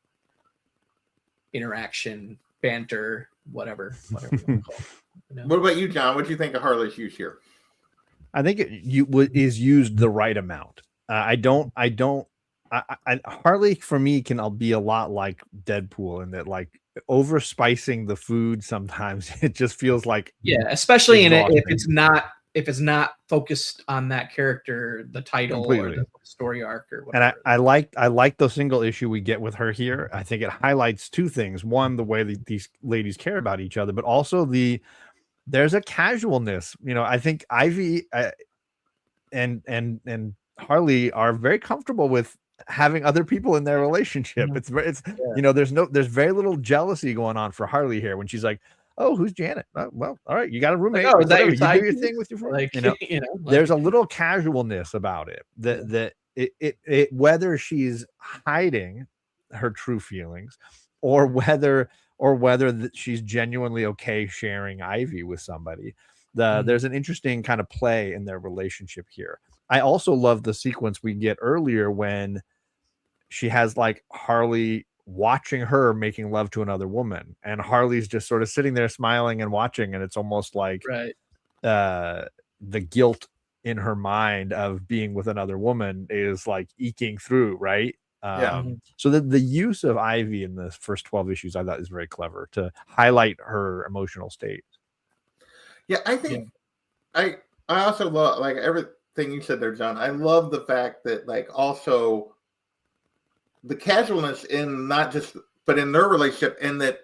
interaction, banter, whatever you want to call it, What about you, John? What do you think of Harley's use here? I think is used the right amount. Harley for me can be a lot like Deadpool in that, like, over spicing the food sometimes it just feels like especially in it if it's not focused on that character, the title completely, or the story arc or whatever. And I like the single issue we get with her here. I think it highlights two things: one, the way that these ladies care about each other, but also there's a casualness. I think Ivy and Harley are very comfortable with having other people in their relationship. There's very little jealousy going on for Harley here when she's like, oh, who's Janet? Oh, well, all right, you got a roommate. Like, oh, is that your you do your thing with your friend. There's a little casualness about it that it whether she's hiding her true feelings or whether she's genuinely okay sharing Ivy with somebody. There's an interesting kind of play in their relationship here. I also love the sequence we get earlier when she has like Harley watching her making love to another woman, and Harley's just sort of sitting there smiling and watching, and it's almost like the guilt in her mind of being with another woman is like eking through, right? So the use of Ivy in the first 12 issues I thought is very clever to highlight her emotional state. Yeah, I think I also love, like, everything you said there, John. I love the fact that, like, also the casualness in but in their relationship, and that,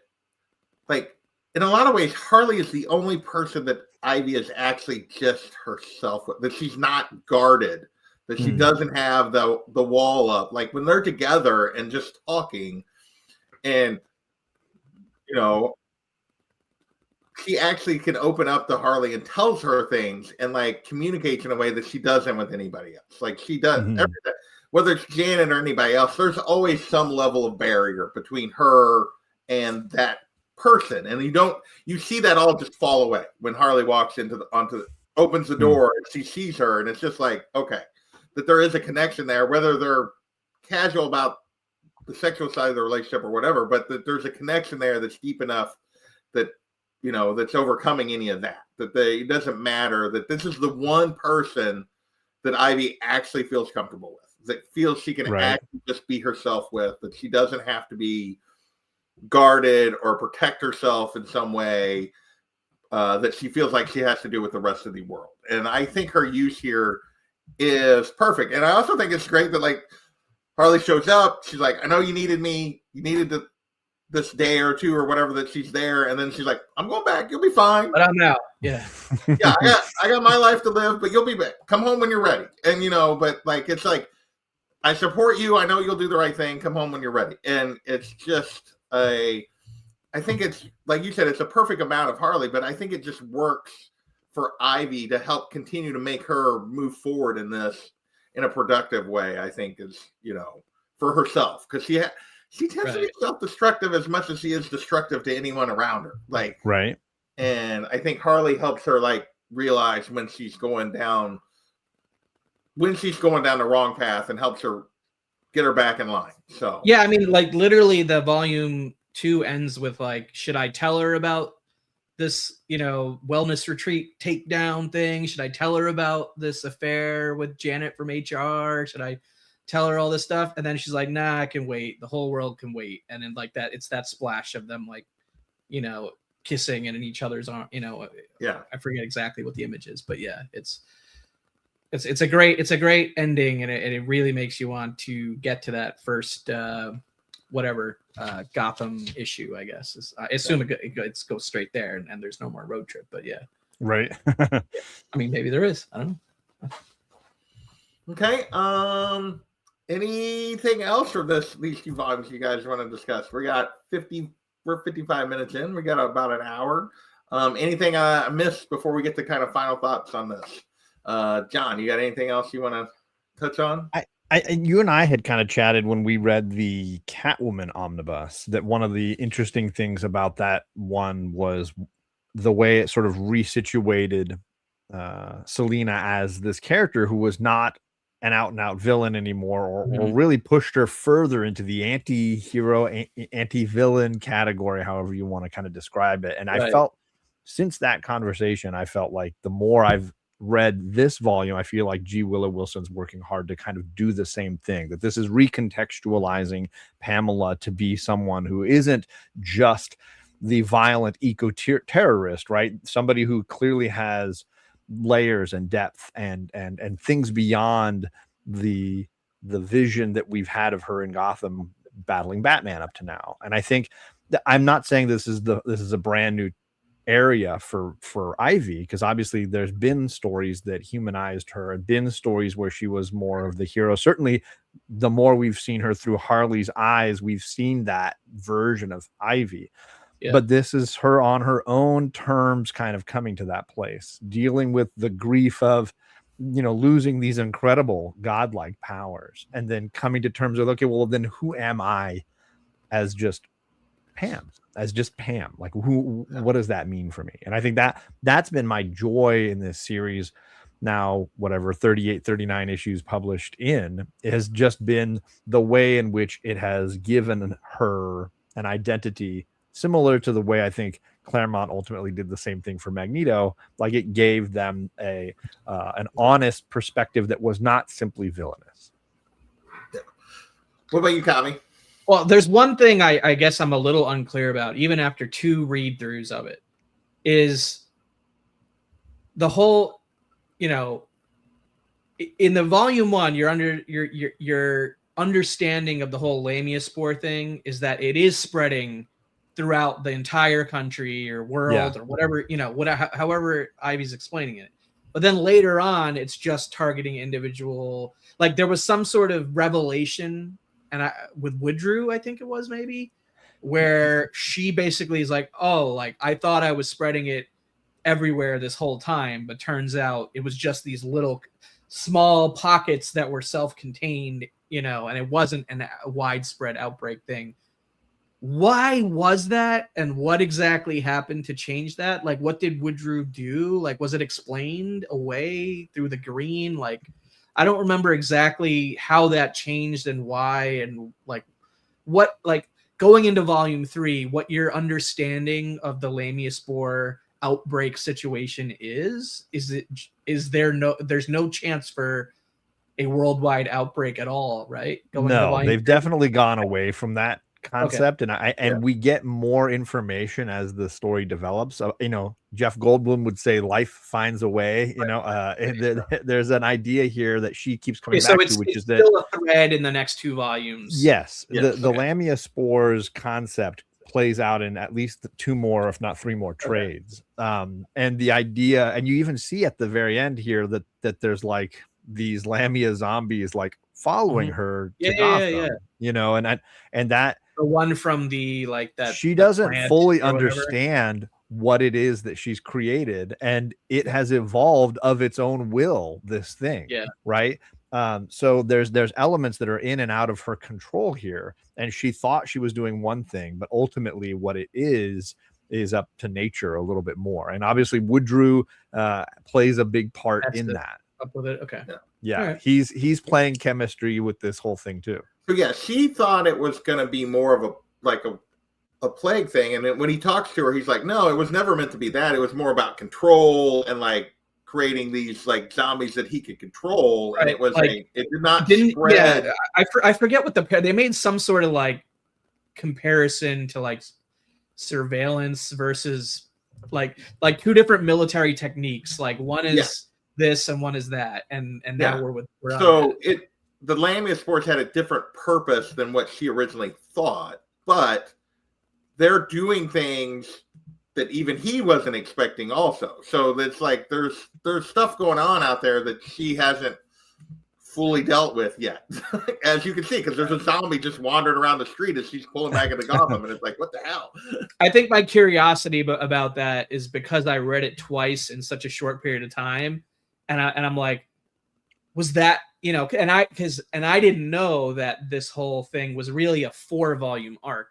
like, in a lot of ways, Harley is the only person that Ivy is actually just herself with, that she's not guarded, that she doesn't have the wall up. Like, when they're together and just talking, and, she actually can open up to Harley and tells her things and, like, communicates in a way that she doesn't with anybody else. Like, she does everything. Whether it's Janet or anybody else, there's always some level of barrier between her and that person. And you see that all just fall away when Harley walks opens the door and she sees her, and it's just like, okay, that there is a connection there, whether they're casual about the sexual side of the relationship or whatever, but that there's a connection there that's deep enough that, that's overcoming any of that, it doesn't matter, that this is the one person that Ivy actually feels comfortable with, that feels she can actually just be herself with, that she doesn't have to be guarded or protect herself in some way, that she feels like she has to do with the rest of the world. And I think her use here is perfect. And I also think it's great that, like, Harley shows up, she's like, I know you needed me, this day or two or whatever that she's there, and then she's like, I'm going back, you'll be fine, but I'm out. I got my life to live, but you'll be back, come home when you're ready. And but, like, it's like, I support you, I know you'll do the right thing, come home when you're ready. And it's just I think it's, like you said, it's a perfect amount of Harley, but I think it just works for Ivy to help continue to make her move forward in this in a productive way. I think is, for herself, because she tends to be self-destructive as much as she is destructive to anyone around her. Like, and I think Harley helps her, like, realize when she's going down the wrong path, and helps her get her back in line. So yeah, I mean, like, literally the volume 2 ends with, like, should I tell her about this, wellness retreat takedown thing? Should I tell her about this affair with Janet from HR? Should I tell her all this stuff, and then she's like, nah, I can wait, the whole world can wait. And then like that, it's that splash of them like, you know, kissing and in each other's arm, you know. Yeah, I forget exactly what the image is, but yeah, it's a great ending, and it really makes you want to get to that first Gotham issue, I guess. I assume it goes straight there, and there's no more road trip, but yeah. Right. I mean, maybe there is. I don't know. Okay. Anything else for these 2 volumes you guys want to discuss? We're 55 minutes in. We got about an hour. Anything I missed before we get to kind of final thoughts on this? John, you got anything else you want to touch on? You and I had kind of chatted when we read the Catwoman omnibus that one of the interesting things about that one was the way it sort of resituated Selina as this character who was not an out-and-out villain anymore, or really pushed her further into the anti-hero, anti-villain category, however you want to kind of describe it. And I felt, since that conversation, I felt like the more I've read this volume, I feel like G. Willow Wilson's working hard to kind of do the same thing, that this is recontextualizing Pamela to be someone who isn't just the violent eco-terrorist, right? Somebody who clearly has layers and depth and things beyond the vision that we've had of her in Gotham battling Batman up to now. And I think that I'm not saying this is a brand new area for Ivy, because obviously there's been stories that humanized her and been stories where she was more of the hero. Certainly the more we've seen her through Harley's eyes, we've seen that version of Ivy. Yeah. But this is her on her own terms, kind of coming to that place, dealing with the grief of, you know, losing these incredible godlike powers, and then coming to terms with, okay, well, then who am I as just Pam? Like, what does that mean for me? And I think that's been my joy in this series. Now, whatever 38, 39 issues published in, it has just been the way in which it has given her an identity similar to the way I think Claremont ultimately did the same thing for Magneto. Like, it gave them an honest perspective that was not simply villainous. What about you, Kami? Well, there's one thing I guess I'm a little unclear about, even after 2 read-throughs of it, is the whole, you know, in the volume 1, your understanding of the whole Lamia spore thing is that it is spreading throughout the entire country or world, or whatever, you know, however Ivy's explaining it. But then later on, it's just targeting individual. Like, there was some sort of revelation, and with Woodrue, I think it was, maybe, where she basically is like, oh, like, I thought I was spreading it everywhere this whole time, but turns out it was just these little small pockets that were self-contained, you know, and it wasn't a widespread outbreak thing. Why was that, and what exactly happened to change that? Like, what did Woodrue do? Like, was it explained away through the green? Like, I don't remember exactly how that changed and why, and like what, like, going into volume 3, what your understanding of the Lamia spore outbreak situation is there's no chance for a worldwide outbreak at all, right? No, they've definitely gone away from that concept. Okay. And we get more information as the story develops. You know, Jeff Goldblum would say life finds a way, you know. There's an idea here that she keeps coming back to, which is that still a thread in the next 2 volumes. Yes. The Lamia spores concept plays out in at least 2 more, if not 3 more trades. And the idea, and you even see at the very end here that there's like these Lamia zombies like following her to Gotham, you know, and that the one from the, like, that she doesn't fully understand what it is that she's created, and it has evolved of its own will, this thing. Right. So there's elements that are in and out of her control here, and she thought she was doing one thing, but ultimately what it is up to nature a little bit more. And obviously Woodrue plays a big part in that. Up with it. Okay. Yeah. Right. He's playing chemistry with this whole thing too. So yeah, she thought it was going to be more of a plague thing, and then when he talks to her, he's like, no, it was never meant to be that. It was more about control and like creating these like zombies that he could control, and Right, it was like, it did not Didn't spread. yeah, I forget what they made some sort of like comparison to like surveillance versus like two different military techniques. Like one is this and one is that, and now we're on so that. The Lamia sports had a different purpose than what she originally thought, but they're doing things that even he wasn't expecting also. So that's like there's stuff going on out there that she hasn't fully dealt with yet, as you can see, because there's a zombie just wandering around the street as she's pulling back into Gotham, and it's like, what the hell? I think my curiosity about that is because I read it twice in such a short period of time, and I'm like, was that, you know, and I didn't know that this whole thing was really a 4-volume arc,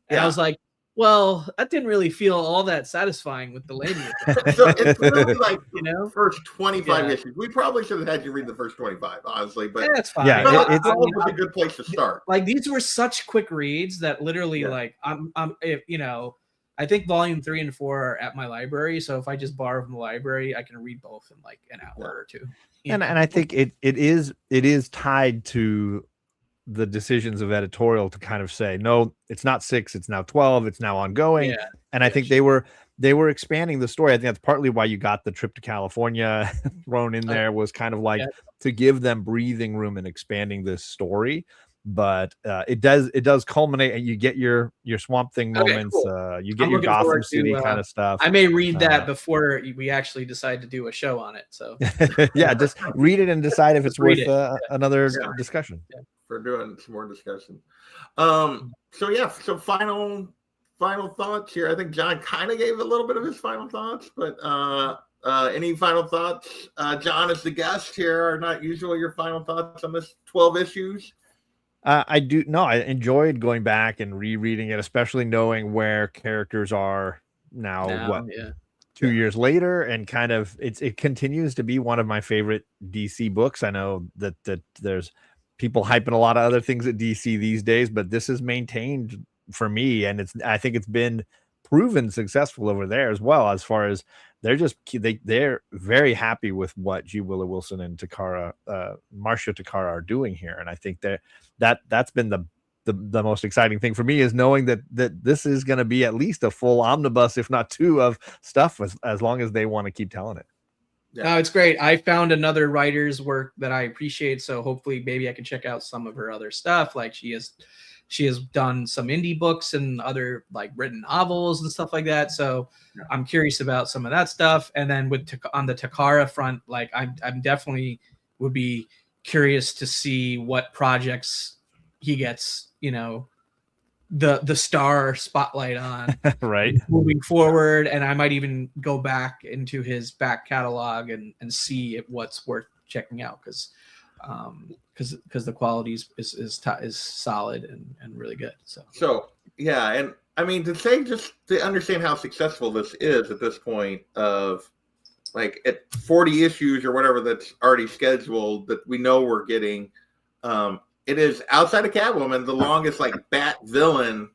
and I was like, well, that didn't really feel all that satisfying with the Lamia. So it's really like, you know, first 25 issues. We probably should have had you read the first 25, honestly, but that's fine. Yeah, it's a good place to start. Like, these were such quick reads that literally, like, you know, I think volume 3 and 4 are at my library, so if I just borrow from the library, I can read both in like an hour or two. And I think it is tied to the decisions of editorial to kind of say, no, it's not 6, it's now 12, it's now ongoing. And I think they were expanding the story. I think that's partly why you got the trip to California thrown in there, was kind of like to give them breathing room and expanding this story. But it does culminate, and you get your Swamp Thing moments. Cool. You get your Gotham City kind of stuff. I may read that before we actually decide to do a show on it. So yeah, just read it and decide if it's worth another discussion. For doing some more discussion. So final thoughts here. I think John kind of gave a little bit of his final thoughts, but any final thoughts? John, as the guest here, are not usual your final thoughts on this 12 issues? I enjoyed going back and rereading it, especially knowing where characters are now 2 years later, and kind of it continues to be one of my favorite DC books. I know that there's people hyping a lot of other things at DC these days, but this is maintained for me, and I think it's been proven successful over there as well, as far as they're very happy with what G. Willow Wilson and Marcia Takara are doing here. And I think that's been the most exciting thing for me, is knowing that this is going to be at least a full omnibus, if not 2, of stuff, as long as they want to keep telling it. No, it's great. I found another writer's work that I appreciate, so hopefully maybe I can check out some of her other stuff. Like she has done some indie books and other like written novels and stuff like that. So I'm curious about some of that stuff. And then on the Takara front, like I'm definitely would be curious to see what projects he gets, you know, the star spotlight on right moving forward. And I might even go back into his back catalog and see what's worth checking out, because the quality is solid and really good. So yeah, and I mean, just to understand how successful this is at this point, of like at 40 issues or whatever that's already scheduled that we know we're getting, it is, outside of Catwoman, the longest like Bat villain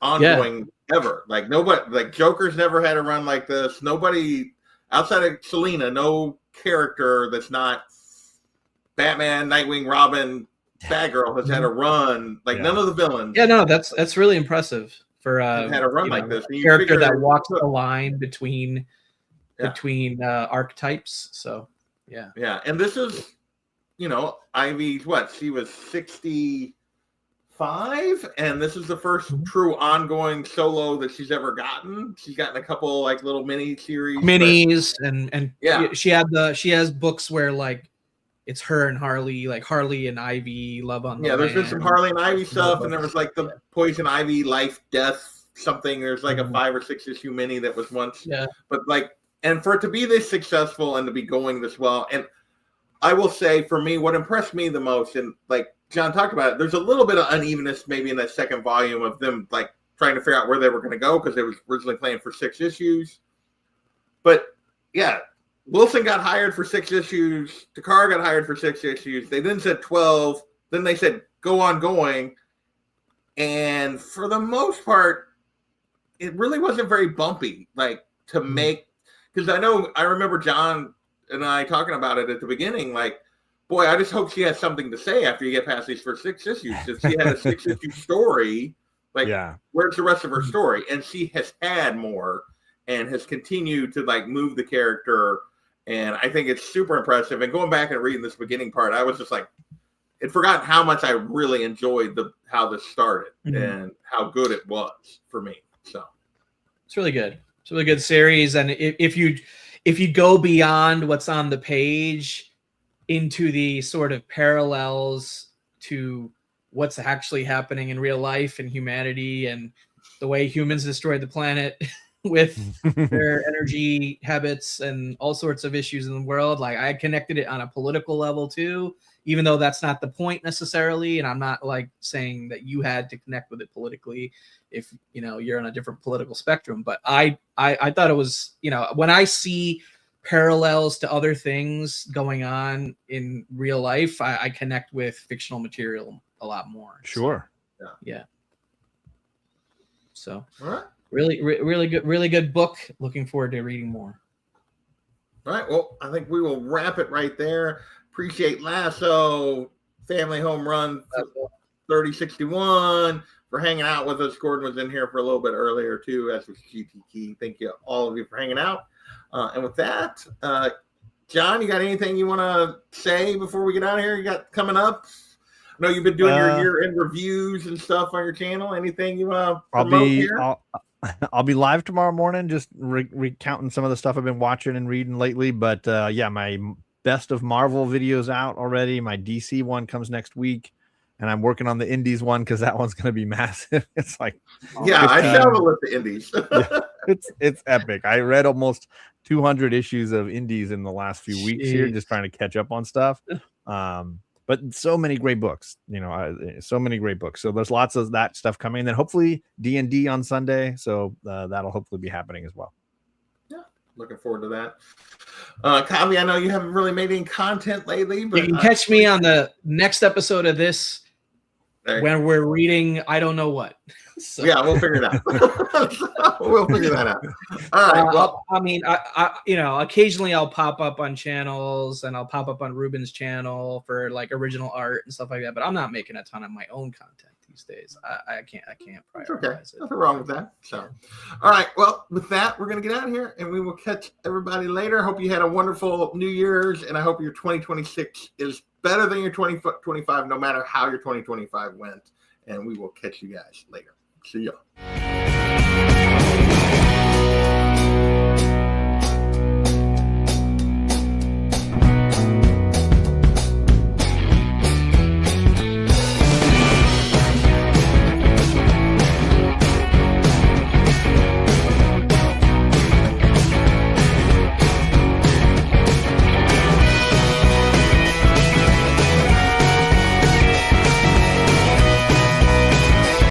ongoing ever. Like nobody, like Joker's never had a run like this. Nobody outside of Selina, no character that's not Batman, Nightwing, Robin, Batgirl has had a run like none of the villains. Yeah, no, that's really impressive for had a run like this. A character that walks the line between archetypes. So yeah, and this is, you know, Ivy's she was 65, and this is the first true ongoing solo that she's ever gotten. She's gotten a couple like little minis, and she has books where like it's her and Harley, like Harley and Ivy love on the land. There's been some Harley and Ivy stuff, and there was like the Poison Ivy life death something. There's like a 5 or 6 issue mini that was once, but like, and for it to be this successful and to be going this well, and I will say, for me, what impressed me the most, and like John talked about it, there's a little bit of unevenness maybe in that second volume of them like trying to figure out where they were going to go, because they was originally planned for 6 issues. But yeah, Wilson got hired for 6 issues. Takara got hired for 6 issues. They then said 12. Then they said go on going. And for the most part, it really wasn't very bumpy. Like to make, because I remember John and I talking about it at the beginning, like, boy, I just hope she has something to say after you get past these first 6 issues. If she had a 6-issue story, like, where's the rest of her story? And she has had more and has continued to like move the character. And I think it's super impressive. And going back and reading this beginning part, I was just like, I'd forgotten how much I really enjoyed how this started and how good it was for me. So it's really good. It's a really good series. And if you go beyond what's on the page into the sort of parallels to what's actually happening in real life and humanity and the way humans destroyed the planet with their energy habits and all sorts of issues in the world. Like, I connected it on a political level too, even though that's not the point necessarily. And I'm not like saying that you had to connect with it politically if, you know, you're on a different political spectrum. But I thought it was, you know, when I see parallels to other things going on in real life, I connect with fictional material a lot more. Sure. So, yeah. So all right. Really good book. Looking forward to reading more. All right. Well, I think we will wrap it right there. Appreciate Lasso, Family Home Run 3061 for hanging out with us. Gordon was in here for a little bit earlier too, as was GTK. Thank you, all of you, for hanging out. And with that, John, you got anything you want to say before we get out of here? You got coming up? I know you've been doing your year-end reviews and stuff on your channel. Anything you want to promote here? I'll be live tomorrow morning, just recounting some of the stuff I've been watching and reading lately. But yeah, my best of Marvel video's out already. My DC one comes next week, and I'm working on the Indies one because that one's going to be massive. It's like, I travel with the Indies. it's epic. I read almost 200 issues of Indies in the last few weeks here, just trying to catch up on stuff. But so many great books, you know, so many great books. So there's lots of that stuff coming. And then hopefully D&D on Sunday. So that'll hopefully be happening as well. Yeah, looking forward to that. Kavi, I know you haven't really made any content lately, but you can catch me on the next episode of this when we're reading I don't know what. So. Yeah, we'll figure it out. We'll figure that out. All right. Well, I mean, I you know, occasionally I'll pop up on channels and I'll pop up on Ruben's channel for like original art and stuff like that. But I'm not making a ton of my own content these days. I can't prioritize it. Nothing wrong with that. So, all right. Well, with that, we're gonna get out of here and we will catch everybody later. Hope you had a wonderful New Year's, and I hope your 2026 is better than your 2025, no matter how your 2025 went. And we will catch you guys later. See ya.